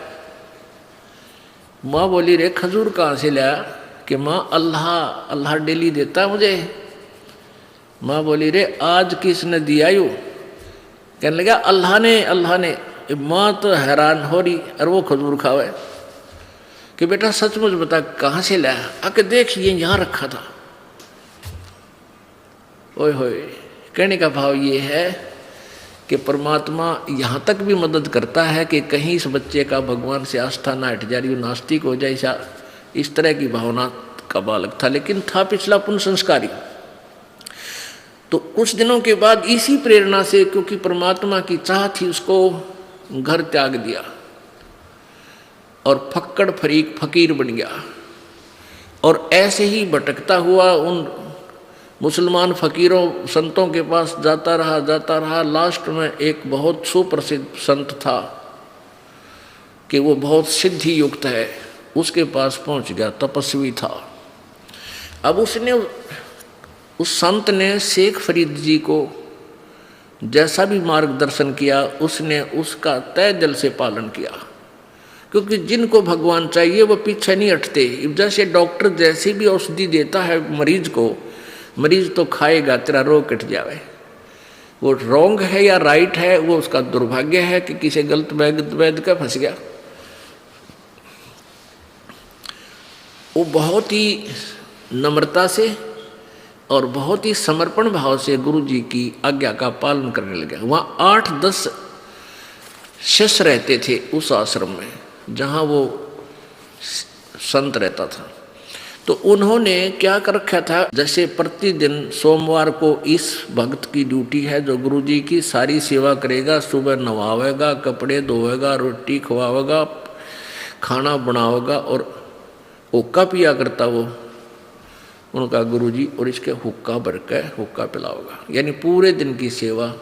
माँ बोली रे खजूर कहाँ से लाया। कि माँ अल्लाह अल्लाह डेली देता मुझे। माँ बोली रे आज किसने दिया यू। कहने लगा अल्लाह ने, अल्लाह ने। माँ तो हैरान हो रही, और वो खजूर खावे। कि बेटा सचमुच बता कहाँ से लाया। आके देख ये यहाँ रखा था। ओए होए, कहने का भाव ये है कि परमात्मा यहाँ तक भी मदद करता है कि कहीं इस बच्चे का भगवान से आस्था ना हट जा रही, नास्तिक हो जाए, इस तरह की भावना का बालक था, लेकिन था पिछला पुण्य संस्कारी। तो कुछ दिनों के बाद इसी प्रेरणा से, क्योंकि परमात्मा की चाह थी, उसको घर त्याग दिया और फक्कड़ फरीक फकीर बन गया। और ऐसे ही भटकता हुआ उन मुसलमान फकीरों संतों के पास जाता रहा। लास्ट में एक बहुत सुप्रसिद्ध संत था कि वो बहुत सिद्धि युक्त है, उसके पास पहुंच गया, तपस्वी था। अब उसने उस संत ने शेख फरीद जी को जैसा भी मार्गदर्शन किया, उसने उसका तय दिल से पालन किया। क्योंकि जिनको भगवान चाहिए वो पीछे नहीं हटते। जैसे डॉक्टर जैसी भी औषधि देता है मरीज को, मरीज तो खाएगा, तेरा रोग कट जावे। वो रॉन्ग है या राइट है वो उसका दुर्भाग्य है कि किसी गलत वैद्य का फंस गया। वो बहुत ही नम्रता से और बहुत ही समर्पण भाव से गुरु जी की आज्ञा का पालन करने लगे। वहाँ 8-10 शिष्य रहते थे उस आश्रम में जहाँ वो संत रहता था। तो उन्होंने क्या कर रखा था, जैसे प्रतिदिन सोमवार को इस भक्त की ड्यूटी है जो गुरु जी की सारी सेवा करेगा, सुबह नवावेगा, कपड़े धोएगा, रोटी खवावेगा, खाना बनावेगा और हुक्का पिया करता वो उनका गुरुजी, और इसके हुक्का भर के हुक्का पिलाओगा। यानी पूरे दिन की सेवा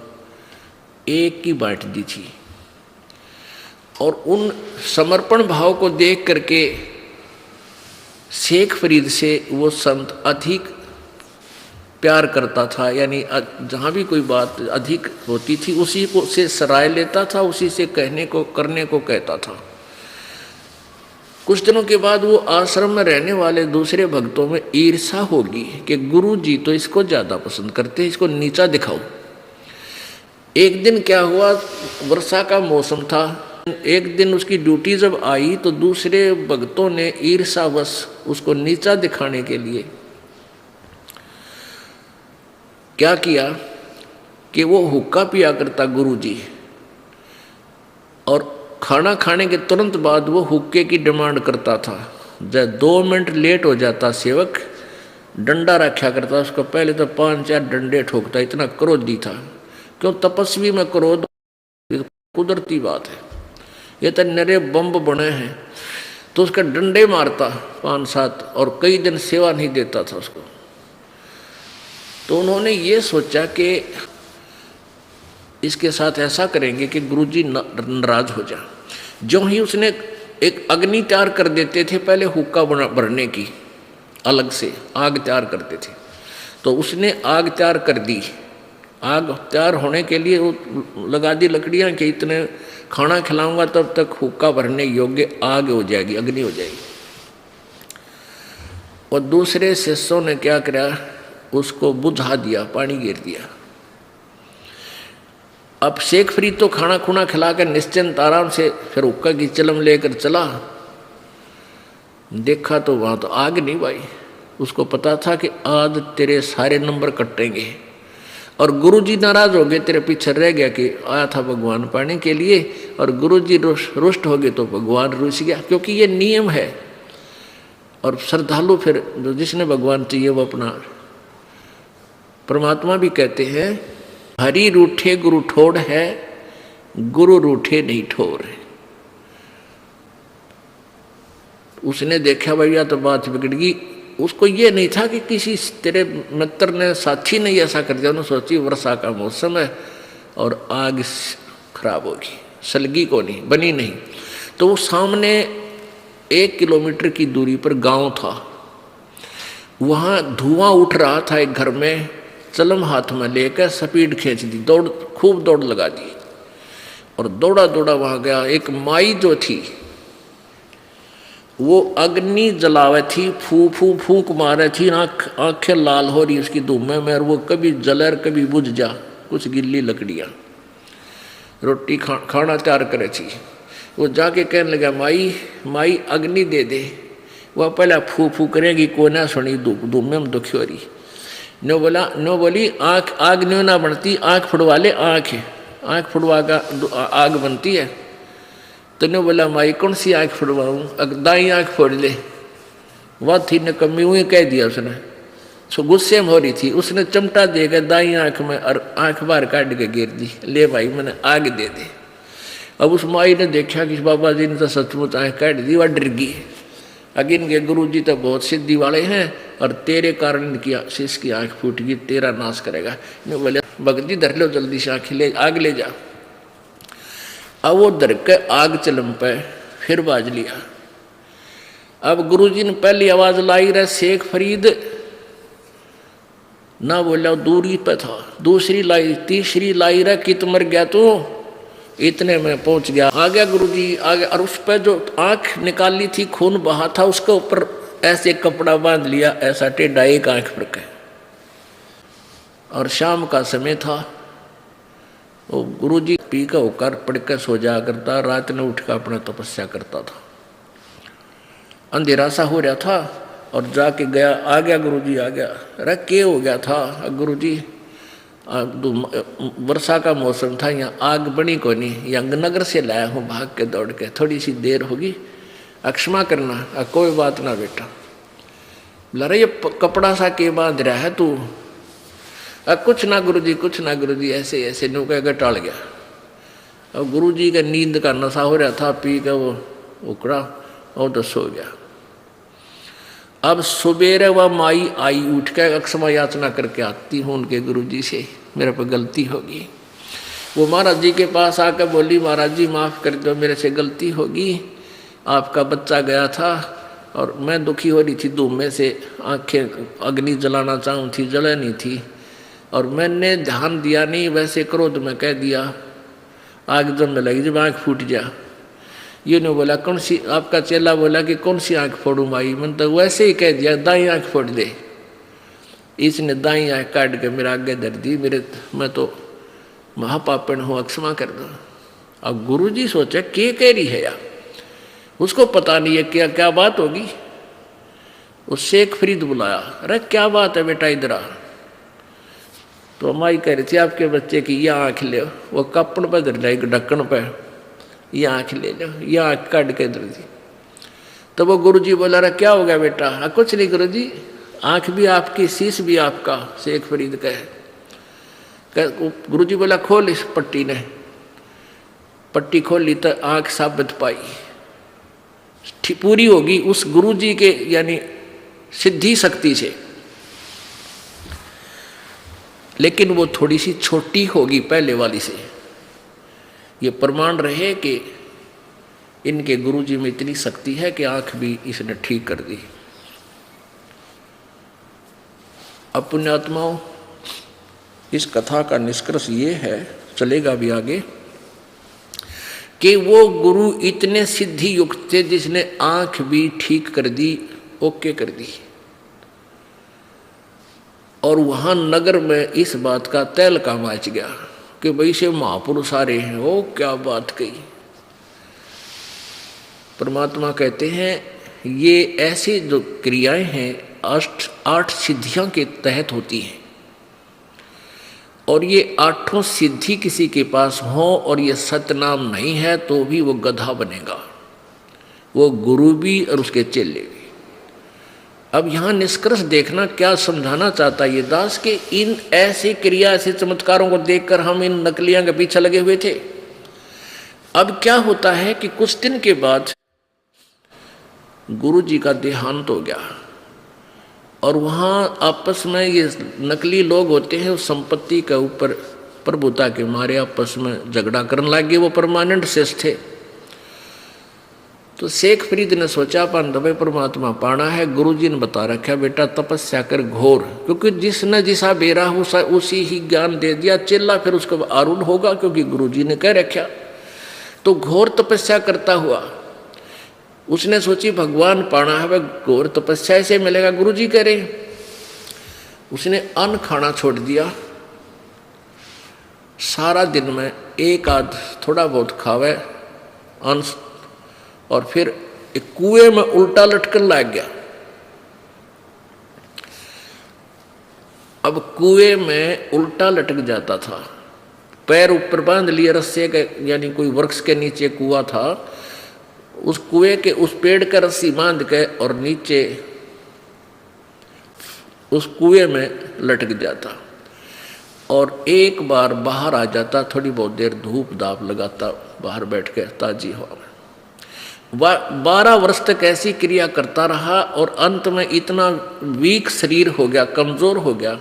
एक की बांट दी थी। और उन समर्पण भाव को देख करके शेख फरीद से वो संत अधिक प्यार करता था। यानी जहाँ भी कोई बात अधिक होती थी उसी को से सराय लेता था, उसी से कहने को करने को कहता था। कुछ दिनों के बाद वो आश्रम में रहने वाले दूसरे भक्तों में ईर्षा होगी कि गुरु जी तो इसको ज़्यादा पसंद करते हैं, इसको नीचा दिखाओ। एक दिन क्या हुआ, वर्षा का मौसम था। एक दिन उसकी ड्यूटी जब आई तो दूसरे भक्तों ने ईर्षावश उसको नीचा दिखाने के लिए क्या किया कि वो हुक्का पिया करता गुरु जी, और खाना खाने के तुरंत बाद वो हुक्के की डिमांड करता था। जब 2 मिनट लेट हो जाता सेवक डंडा रखा करता उसको, पहले तो 5-4 डंडे ठोकता, इतना क्रोधी था। क्यों, तपस्वी में क्रोध कुदरती बात है, ये तो नरे बम्ब बने हैं। तो उसका डंडे मारता 5-7 और कई दिन सेवा नहीं देता था उसको। तो उन्होंने ये सोचा कि इसके साथ ऐसा करेंगे कि गुरुजी नाराज हो जाए। जो ही उसने एक अग्नि तैयार कर देते थे, पहले हुक्का भरने की अलग से आग तैयार करते थे, तो उसने आग तैयार कर दी। आग तैयार होने के लिए वो लगा दी लकड़ियाँ कि इतने खाना खिलाऊंगा तब तक हुक्का भरने योग्य आग हो जाएगी, अग्नि हो जाएगी। और दूसरे शिष्यों ने क्या करा, उसको बुझा दिया, पानी गिर दिया। अब शेख फरीद तो खाना खुना खिलाकर निश्चिंत आराम से फिर हुक्का की चिलम लेकर चला। देखा तो वहाँ तो आग नहीं भाई। उसको पता था कि आज तेरे सारे नंबर कटेंगे और गुरुजी नाराज हो गए, तेरे पीछे रह गया कि आया था भगवान पाने के लिए और गुरुजी रुष्ट हो गए तो भगवान रुस गया, क्योंकि ये नियम है। और श्रद्धालु फिर जो जिसने भगवान चाहिए वो अपना परमात्मा भी कहते हैं, हरि रूठे गुरु ठोड़ है, गुरु रूठे नहीं ठोर है। उसने देखा भैया तो बात बिगड़ गई। उसको ये नहीं था कि किसी तेरे मित्र ने साथी ने ऐसा कर दिया। उन्होंने सोची वर्षा का मौसम है और आग खराब होगी, सलगी को नहीं बनी नहीं। तो वो सामने 1 किलोमीटर की दूरी पर गांव था, वहाँ धुआं उठ रहा था। एक घर में चलम हाथ में लेकर स्पीड खींच दी, दौड़ खूब दौड़ लगा दी और दौड़ा दौड़ा वहाँ गया। एक माई जो थी वो अग्नि जलावे थी, फूंक मारे थी, आंखें लाल हो रही उसकी धुएं में, और वो कभी जलर कभी बुझ जा। कुछ गिल्ली लकड़ियाँ रोटी खाना तैयार करे थी। वो जाके कहने लगा, माई अग्नि दे दे। वह पहले फू करेगी, को ना सुनी, धुएं में दुखी हो रही। नो बोली आग न्यो ना बनती, आँख फुड़वा ले, आँख फुड़वा का आग बनती है। तो ने बोला, माई कौन सी आँख फुड़वाऊँ, दाई आँख फोड़ ले। वह थी ने कमी हुई कह दिया उसने, सो गुस्से में हो रही थी। उसने चमटा देगा दाई आँख में और आँख बाहर काट के गिर दी। ले भाई मैंने आग दे दे। अब उस माई ने देखा कि बाबा जी ने तो सचमुच आँख काट दी। वह डर गई। अगे इनके गुरु जी तो बहुत सिद्धि वाले हैं और तेरे कारण इनकी शिष्य की आँख फूट गई, तेरा नाश करेगा। ने बोले, भगत जी धर लो जल्दी से, आग ले जा। अब वो धर के आग चलम पे फिर बाज लिया। अब गुरुजी ने पहली आवाज लाई रहा, शेख फरीद ना बोला, दूरी पे था। दूसरी लाई, तीसरी लाई रहा, कित मर गया तू, इतने में पहुंच गया, आ गया गुरुजी आ गया। और उस पर जो आंख निकाली थी, खून बहा था, उसके ऊपर ऐसे कपड़ा बांध लिया, ऐसा टेढ़ा एक आंख पर के। और शाम का समय था, वो गुरुजी पी कर होकर पढ़ कर सो जाया करता, रात में उठ कर अपना तपस्या करता था। अंधेरा सा हो रहा था और जाके गया, आ गया गुरुजी आ गया। अरे क्या हो गया था गुरुजी? वर्षा का मौसम था, यहाँ आग बनी को नहीं, यंगनगर से लाया हूँ भाग के दौड़ के, थोड़ी सी देर होगी, क्षमा करना। कोई बात ना बेटा। बोला रे ये कपड़ा सा के बांध रहा है तू? कुछ ना गुरुजी कुछ ना गुरुजी, ऐसे ऐसे नु कह टाल गया। और गुरुजी का नींद का नशा हो रहा था, पी के वो उकड़ा और तो सो गया। अब सुबेरे वह माई आई, उठ के क्षमा याचना करके आती हूँ उनके गुरुजी से, मेरे पर गलती होगी। वो महाराज जी के पास आकर बोली, महाराज जी माफ़ कर दो, मेरे से गलती होगी, आपका बच्चा गया था और मैं दुखी हो रही थी, धूम में से आंखें अग्नि जलाना चाहूँ थी, जला नहीं थी, और मैंने ध्यान दिया नहीं, वैसे क्रोध में कह दिया, आग जमने लगी, जब आँख फूट जा। ये नहीं बोला कौन सी, आपका चेला बोला कि कौन सी आँख फोड़ूँ माई, मैंने तो वैसे ही कह दिया दाई आँख फोड़ दे। इसने दाई आँख काट के मेरा आगे धर दी, मैं तो महापापण हूँ, क्षमा कर दो। अब गुरुजी सोचे क्या कह रही है यार, उसको पता नहीं है क्या क्या बात होगी। उस शेख फरीद बुलाया, अरे क्या बात है बेटा इधर आ। तो माई कह रही थी आपके बच्चे की यह आँख ले, वो कपड़ पर धर जाएगी ढक्कन पर, यह आँख ले लो, यह आँख काट के धर दी। तो वो गुरुजी बोला रहा क्या हो गया बेटा? कुछ नहीं गुरुजी, आँख भी आपकी, शीश भी आपका। शेख फरीद कहे, गुरुजी बोला खोल इस पट्टी ने, पट्टी खोली तो आँख साबित पाई, पूरी होगी उस गुरुजी के यानी सिद्धि शक्ति से, लेकिन वो थोड़ी सी छोटी होगी पहले वाली से। ये प्रमाण रहे कि इनके गुरुजी में इतनी शक्ति है कि आंख भी इसने ठीक कर दी। अब पुण्यात्माओं, इस कथा का निष्कर्ष ये है, चलेगा भी आगे, कि वो गुरु इतने सिद्धि युक्त थे जिसने आंख भी ठीक कर दी, ओके कर दी। और वहां नगर में इस बात का तहलका मच गया कि भाई से महापुरुष आ रहे हैं। ओ क्या बात कही। परमात्मा कहते हैं ये ऐसी जो क्रियाएं हैं 8 सिद्धियों के तहत होती हैं, और ये 8 सिद्धि किसी के पास हो और ये सतनाम नहीं है तो भी वो गधा बनेगा, वो गुरु भी और उसके चेले भी। अब यहाँ निष्कर्ष देखना क्या समझाना चाहता है ये दास कि इन ऐसी क्रिया ऐसे चमत्कारों को देखकर हम इन नकलियां के पीछे लगे हुए थे। अब क्या होता है कि कुछ दिन के बाद गुरु जी का देहांत हो गया, और वहाँ आपस में ये नकली लोग होते हैं उस संपत्ति के ऊपर प्रभुता के मारे आपस में झगड़ा करने लगे। वो परमानेंट शेष थे। तो शेख फरीद ने सोचा अपन दबे परमात्मा पाना है, गुरुजी ने बता रखा बेटा तपस्या कर घोर, क्योंकि जिसने जिसा बेरा उसी ही ज्ञान दे दिया, चेला फिर उसको आरूढ़ होगा क्योंकि गुरुजी ने कह रखा। तो घोर तपस्या करता हुआ उसने सोची भगवान पाना है, वह घोर तपस्या से मिलेगा, गुरुजी कह रहे। उसने अन्न खाना छोड़ दिया, सारा दिन में एक आध थोड़ा बहुत खावे अन्न, और फिर एक कुएं में उल्टा लटकन लग गया। अब कुएं में उल्टा लटक जाता था, पैर ऊपर बांध लिए रस्से के, यानी कोई वृक्ष के नीचे कुआं था, उस कुएं के उस पेड़ का रस्सी बांध के और नीचे उस कुएं में लटक जाता, और एक बार बाहर आ जाता, थोड़ी बहुत देर धूप दाप लगाता बाहर बैठ के ताजी हवा में। 12 वर्ष तक ऐसी क्रिया करता रहा, और अंत में इतना वीक शरीर हो गया, कमजोर हो गया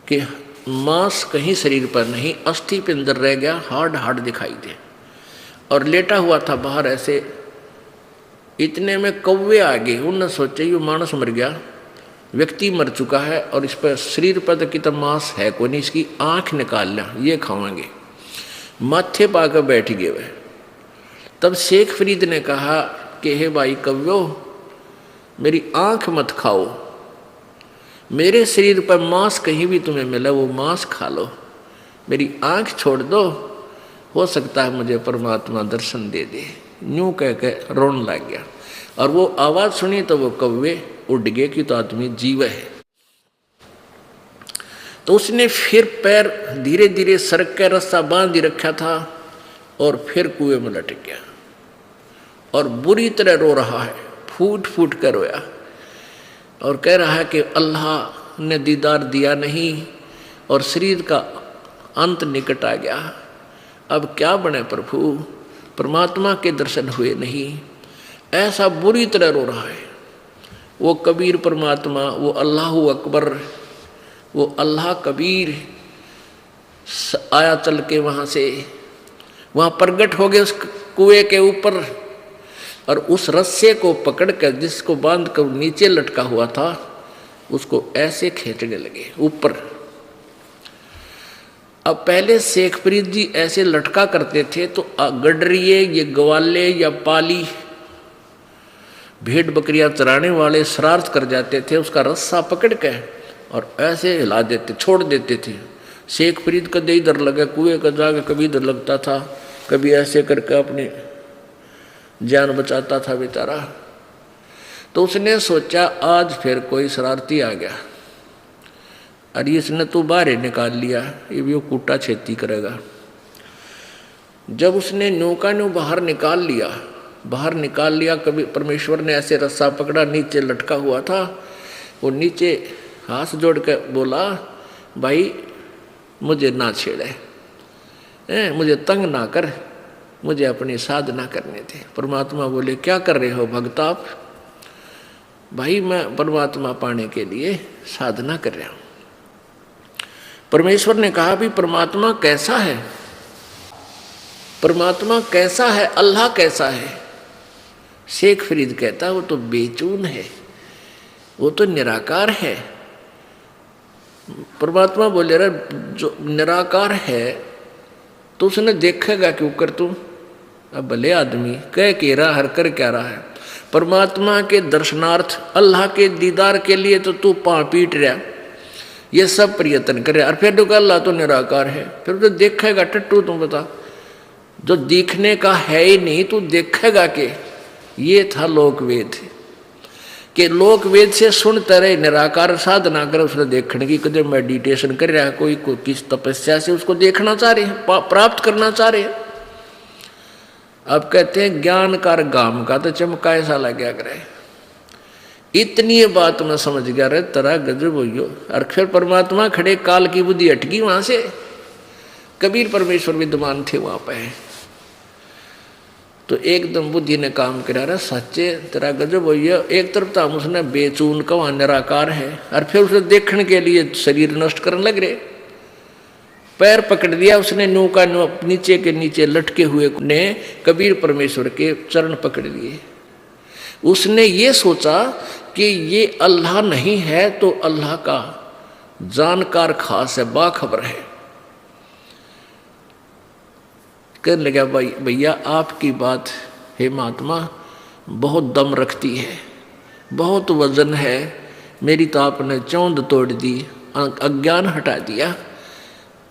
कि मांस कहीं शरीर पर नहीं, अस्थि पिंजर रह गया, हार्ड दिखाई दे, और लेटा हुआ था बाहर ऐसे। इतने में कौवे आ गए, उन्होंने सोचा ये मानस मर गया, व्यक्ति मर चुका है, और इस पर शरीर पर तो कितना मांस है कोई नहीं, इसकी आँख निकाल लिया, ये खावांगे। माथे पाकर बैठ गए वह। तब शेख फरीद ने कहा कि हे भाई कव्यो, मेरी आंख मत खाओ, मेरे शरीर पर मांस कहीं भी तुम्हें मिला वो मांस खा लो, मेरी आंख छोड़ दो, हो सकता है मुझे परमात्मा दर्शन दे दे। यूं कह के रोने लग गया। और वो आवाज़ सुनी तो वो कौवे उड़ गए कि तो आदमी जीव है। तो उसने फिर पैर धीरे धीरे सरक के रस्सा बांध रखा था और फिर कुएं में लटक गया और बुरी तरह रो रहा है, फूट फूट कर रोया और कह रहा है कि अल्लाह ने दीदार दिया नहीं और शरीर का अंत निकट आ गया, अब क्या बने प्रभु, परमात्मा के दर्शन हुए नहीं। ऐसा बुरी तरह रो रहा है। वो कबीर परमात्मा, वो अल्लाह अकबर, वो अल्लाह कबीर आया चल के वहाँ से, वहाँ प्रगट हो गए उस कुएं के ऊपर और उस रस्से को पकड़ कर जिसको बांध कर नीचे लटका हुआ था उसको ऐसे खींचने लगे ऊपर। अब पहले शेख फरीद जी ऐसे लटका करते थे तो गडरिए, ये ग्वाले या पाली भेड़ बकरियां चराने वाले शरारत कर जाते थे, उसका रस्सा पकड़ के और ऐसे हिला देते, छोड़ देते थे। शेख फरीद कदे इधर लगा कुएं का जाकर कभी इधर लगता था, कभी ऐसे करके अपनी जान बचाता था बेचारा। तो उसने सोचा आज फिर कोई शरारती आ गया, अरे इसने तो बाहर ही निकाल लिया, ये भी वो कूटा छेती करेगा। जब उसने नौका न्यू बाहर निकाल लिया, कभी परमेश्वर ने ऐसे रस्सा पकड़ा, नीचे लटका हुआ था, वो नीचे हाथ जोड़ के बोला भाई मुझे ना छेड़े, मुझे तंग ना कर, मुझे अपनी साधना करने दे। परमात्मा बोले क्या कर रहे हो भक्त आप? भाई मैं परमात्मा पाने के लिए साधना कर रहा हूँ। परमेश्वर ने कहा भी परमात्मा कैसा है, परमात्मा कैसा है, अल्लाह कैसा है? शेख फरीद कहता वो तो बेचून है, वो तो निराकार है। परमात्मा बोले रहा जो निराकार है तो उसने देखेगा क्यों कर तुम? अब भले आदमी कह के रहा हर कर क्या रहा है। परमात्मा के दर्शनार्थ, अल्लाह के दीदार के लिए तो तू पाँव पीट रहा, ये सब प्रयत्न करे और फिर तो अल्लाह तो निराकार है, फिर तो देखेगा टट्टू। तुम बता, जो दिखने का है ही नहीं तू देखेगा कि ये था लोकवेद कि लोकवेद से सुनते रहे निराकार साधना कर उसने देखने की, कदम मेडिटेशन कर रहा है कोई किस तपस्या से उसको देखना चाह रहे हैं, प्राप्त करना चाह रहे हैं। अब कहते हैं ज्ञान कार गाम का तो चमका ऐसा लग गया करे। इतनी बात मैं समझ गया रे तेरा गजब हो। और फिर परमात्मा खड़े, काल की बुद्धि हटगी वहां से। कबीर परमेश्वर विद्यमान थे वहां पे, तो एकदम बुद्धि ने काम करा रहा सच्चे तेरा गजब हो। एक तरफ तो हम उसने बेचून का वहां निराकार है और फिर उसे देखने के लिए शरीर नष्ट करने लग रहे। पैर पकड़ दिया उसने, न्यू का न्यू नीचे के नीचे लटके हुए ने कबीर परमेश्वर के चरण पकड़ लिए। उसने ये सोचा कि ये अल्लाह नहीं है तो अल्लाह का जानकार खास है, बाखबर है। कहने लगा भाई भैया आपकी बात हे महात्मा बहुत दम रखती है, बहुत वजन है, मेरी तो आपने चौंध तोड़ दी, अज्ञान हटा दिया।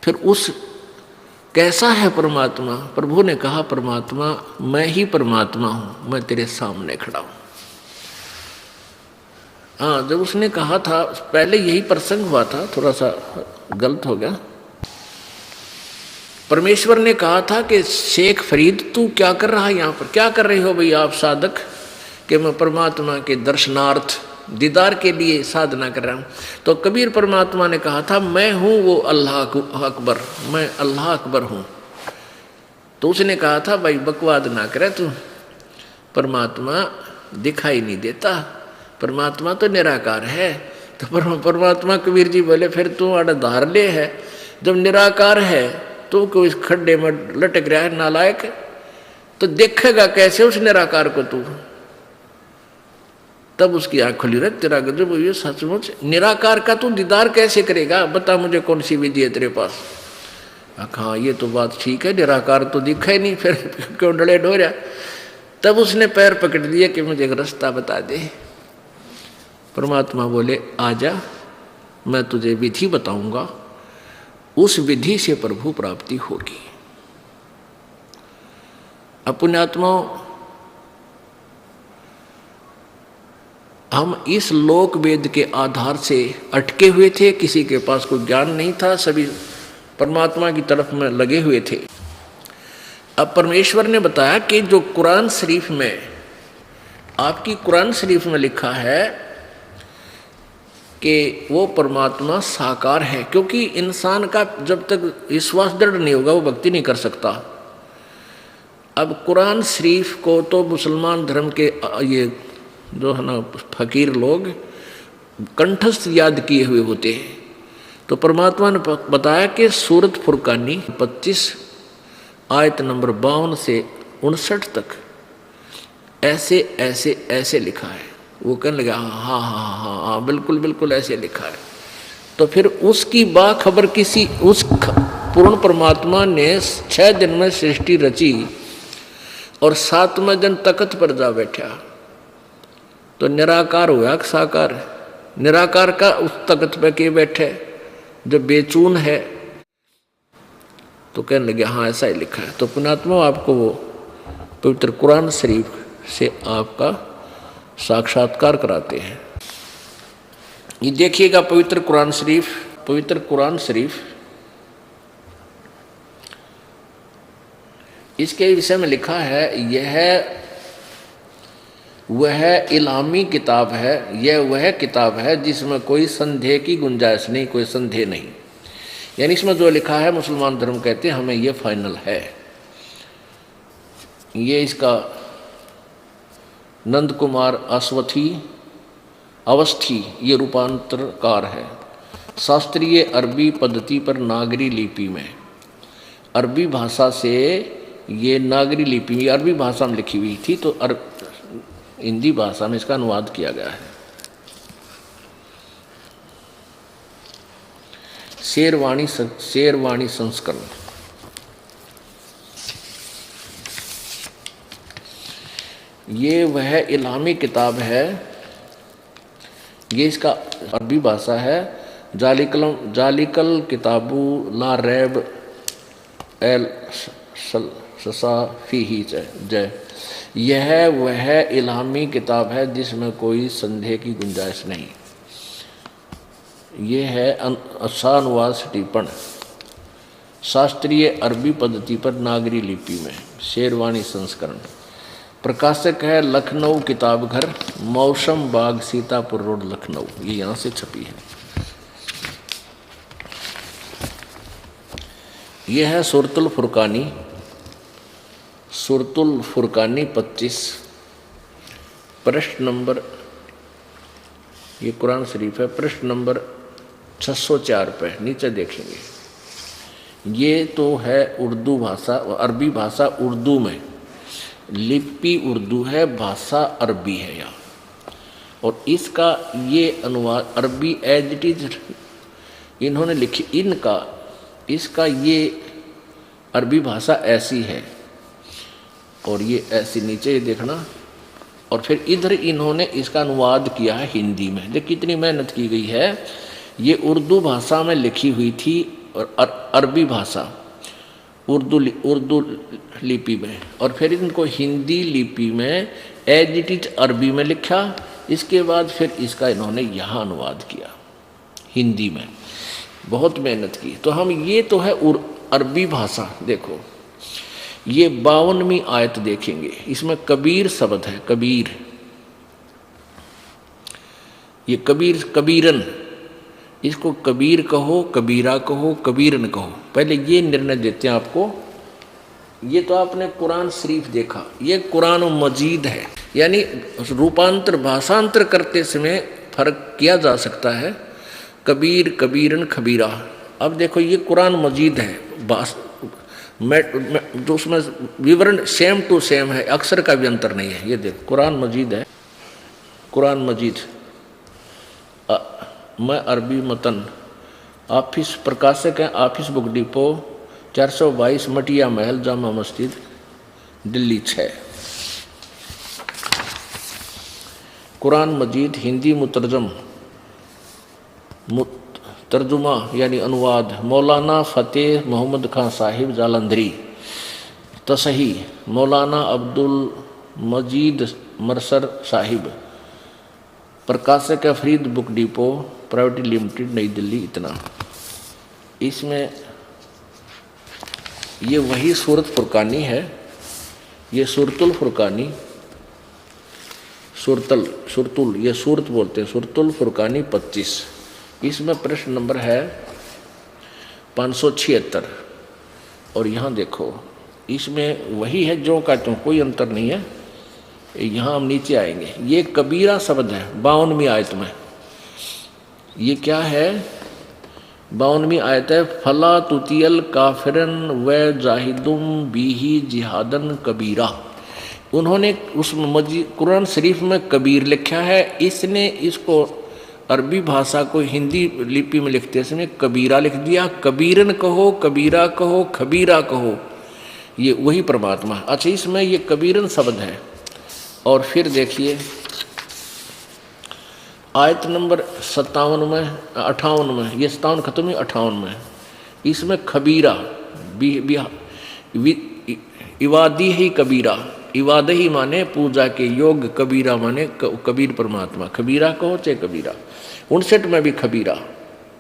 फिर उस कैसा है परमात्मा? प्रभु ने कहा परमात्मा मैं ही परमात्मा हूँ, मैं तेरे सामने खड़ा हूँ। हाँ, जब उसने कहा था पहले यही प्रसंग हुआ था, थोड़ा सा गलत हो गया। परमेश्वर ने कहा था कि शेख फरीद तू क्या कर रहा है यहाँ पर, क्या कर रहे हो भाई आप साधक? कि मैं परमात्मा के दर्शनार्थ दीदार के लिए साधना कर रहा हूँ। तो कबीर परमात्मा ने कहा था मैं हूँ वो अल्लाह अकबर, मैं अल्लाह अकबर हूँ। तो उसने कहा था भाई बकवाद ना करे तू, परमात्मा दिखाई नहीं देता, परमात्मा तो निराकार है। तो परमात्मा कबीर जी बोले फिर तू आड़ा धार ले है, जब निराकार है तो कोई खड्डे में लटक रहा है नालायक, तो देखेगा कैसे उस निराकार को तू? तब उसकी आंख खुली रहे तेरा गजब ये सचमुच निराकार का तू दीदार कैसे करेगा? बता मुझे कौन सी विधि है तेरे पास? हाँ ये तो बात ठीक है, निराकार तो दिखा ही नहीं, फिर क्यों डले डोरा। तब उसने पैर पकड़ दिया कि मुझे एक रास्ता बता दे। परमात्मा बोले आजा, मैं तुझे विधि बताऊंगा, उस विधि से प्रभु प्राप्ति होगी। पुण्यात्माओं, हम इस लोक वेद के आधार से अटके हुए थे, किसी के पास कोई ज्ञान नहीं था, सभी परमात्मा की तरफ में लगे हुए थे। अब परमेश्वर ने बताया कि जो कुरान शरीफ में, आपकी कुरान शरीफ में लिखा है कि वो परमात्मा साकार है, क्योंकि इंसान का जब तक विश्वास दृढ़ नहीं होगा वो भक्ति नहीं कर सकता। अब कुरान शरीफ को तो मुसलमान धर्म के ये जो है ना फकीर लोग कंठस्थ याद किए हुए होते हैं। तो परमात्मा ने बताया कि सूरत फुरकानी 25 आयत नंबर 52 से 59 तक ऐसे ऐसे ऐसे लिखा है। वो कहने लगा हाँ हाँ हाँ हाँ हाँ बिल्कुल बिल्कुल ऐसे लिखा है। तो फिर उसकी बाखबर किसी उस पूर्ण परमात्मा ने 6 दिन में सृष्टि रची और 7वें दिन तख्त पर जा बैठा। तो निराकार हुआ कि साकार? निराकार का उस तख्त पे के बैठे जो बेचून है। तो कहने लगे हाँ ऐसा ही लिखा है। तो पुण्यात्मा आपको वो पवित्र कुरान शरीफ से आपका साक्षात्कार कराते हैं। ये देखिएगा पवित्र कुरान शरीफ, पवित्र कुरान शरीफ इसके विषय में लिखा है, यह वह इलामी किताब है, यह वह किताब है जिसमें कोई संदेह की गुंजाइश नहीं, कोई संदेह नहीं। यानी इसमें जो लिखा है मुसलमान धर्म कहते हैं हमें यह फाइनल है। ये इसका नंद कुमार अवस्थी ये रूपांतरकार है। शास्त्रीय अरबी पद्धति पर नागरी लिपि में, अरबी भाषा से ये नागरी लिपि में अरबी भाषा में लिखी हुई थी, तो हिंदी भाषा में इसका अनुवाद किया गया है। शेरवाणी संस्करण। ये वह इलामी किताब है, ये इसका अरबी भाषा है। जालिकल किताबु ला रैब एल ससाफी जय, यह वह इलामी किताब है जिसमें कोई संदेह की गुंजाइश नहीं। ये है असानुवाद टिप्पण शास्त्रीय अरबी पद्धति पर नागरी लिपि में, शेरवाणी संस्करण। प्रकाशक है लखनऊ किताब घर, मौसम बाग, सीतापुर रोड, लखनऊ। ये यहाँ से छपी है। यह है सूरतुल फुरकानी 25 पृष्ठ नंबर, ये कुरान शरीफ है, पृष्ठ नंबर 604 पे नीचे देखेंगे। ये तो है उर्दू भाषा, अरबी भाषा उर्दू में, लिपि उर्दू है, भाषा अरबी है यहाँ। और इसका ये अनुवाद अरबी एज इट इज इन्होंने लिखी, इसका ये अरबी भाषा ऐसी है और ये ऐसी नीचे देखना। और फिर इधर इन्होंने इसका अनुवाद किया है हिंदी में। देख कितनी मेहनत की गई है। ये उर्दू भाषा में लिखी हुई थी और अरबी भाषा उर्दू लिपि में, और फिर इनको हिंदी लिपि में एज इट इज अरबी में लिखा। इसके बाद फिर इसका इन्होंने यहाँ अनुवाद किया हिंदी में। बहुत मेहनत की। तो हम ये तो है अरबी भाषा। देखो ये 52वीं आयत देखेंगे, इसमें कबीर शब्द है, कबीर। ये कबीरन, इसको कबीर कहो, कबीरा कहो, कबीरन कहो। पहले ये निर्णय देते हैं आपको। ये तो आपने कुरान शरीफ देखा, ये कुरान मजीद है। यानी रूपांतर भाषांतर करते समय फर्क किया जा सकता है। कबीर, कबीरन, खबीरा। अब देखो ये कुरान मजीद है, जो उसमें विवरण सेम टू सेम है, अक्षर का भी अंतर नहीं है। ये देखो कुरान मजीद है, कुरान मजीद। मैं अरबी मतन, ऑफिस प्रकाशक है ऑफिस बुक डिपो, 422 मटिया महल जामा मस्जिद दिल्ली 6। कुरान मजीद हिंदी तर्जुमा यानी अनुवाद मौलाना फ़तेह मोहम्मद खान साहिब जालंधरी। तसही मौलाना अब्दुल मजीद मरसर साहिब। प्रकाशक Farid book depot private limited नई दिल्ली। इतना इसमें ये वही सूरत फुरकानी है, ये सूरतुल फुरकानी, सुरतुल ये सूरत बोलते हैं, सूरतुल फुरकानी 25। इसमें प्रश्न नंबर है 576। और यहाँ देखो इसमें वही है जो कहते हैं, कोई अंतर नहीं है। यहाँ हम नीचे आएंगे, ये कबीरा शब्द है 52वीं आयत में। ये क्या है? 52वीं आयत है, फला तुतियल काफिरन व जाहिदुम बीही जिहादन कबीरा। उन्होंने उस कुरान शरीफ में कबीर लिखा है, इसने इसको अरबी भाषा को हिंदी लिपि में लिखते हैं, इसने कबीरा लिख दिया। कबीरन कहो, कबीरा कहो, खबीरा कहो, ये वही परमात्मा। अच्छा, इसमें ये कबीरन शब्द है। और फिर देखिए आयत नंबर 57 में 58 में, ये 57 खत्म हुई 58 में, इसमें खबीरा इवादी ही कबीरा, इवाद ही माने पूजा के योग, कबीरा माने कबीर परमात्मा। खबीरा कहो चाहे कबीरा। 59 में भी खबीरा।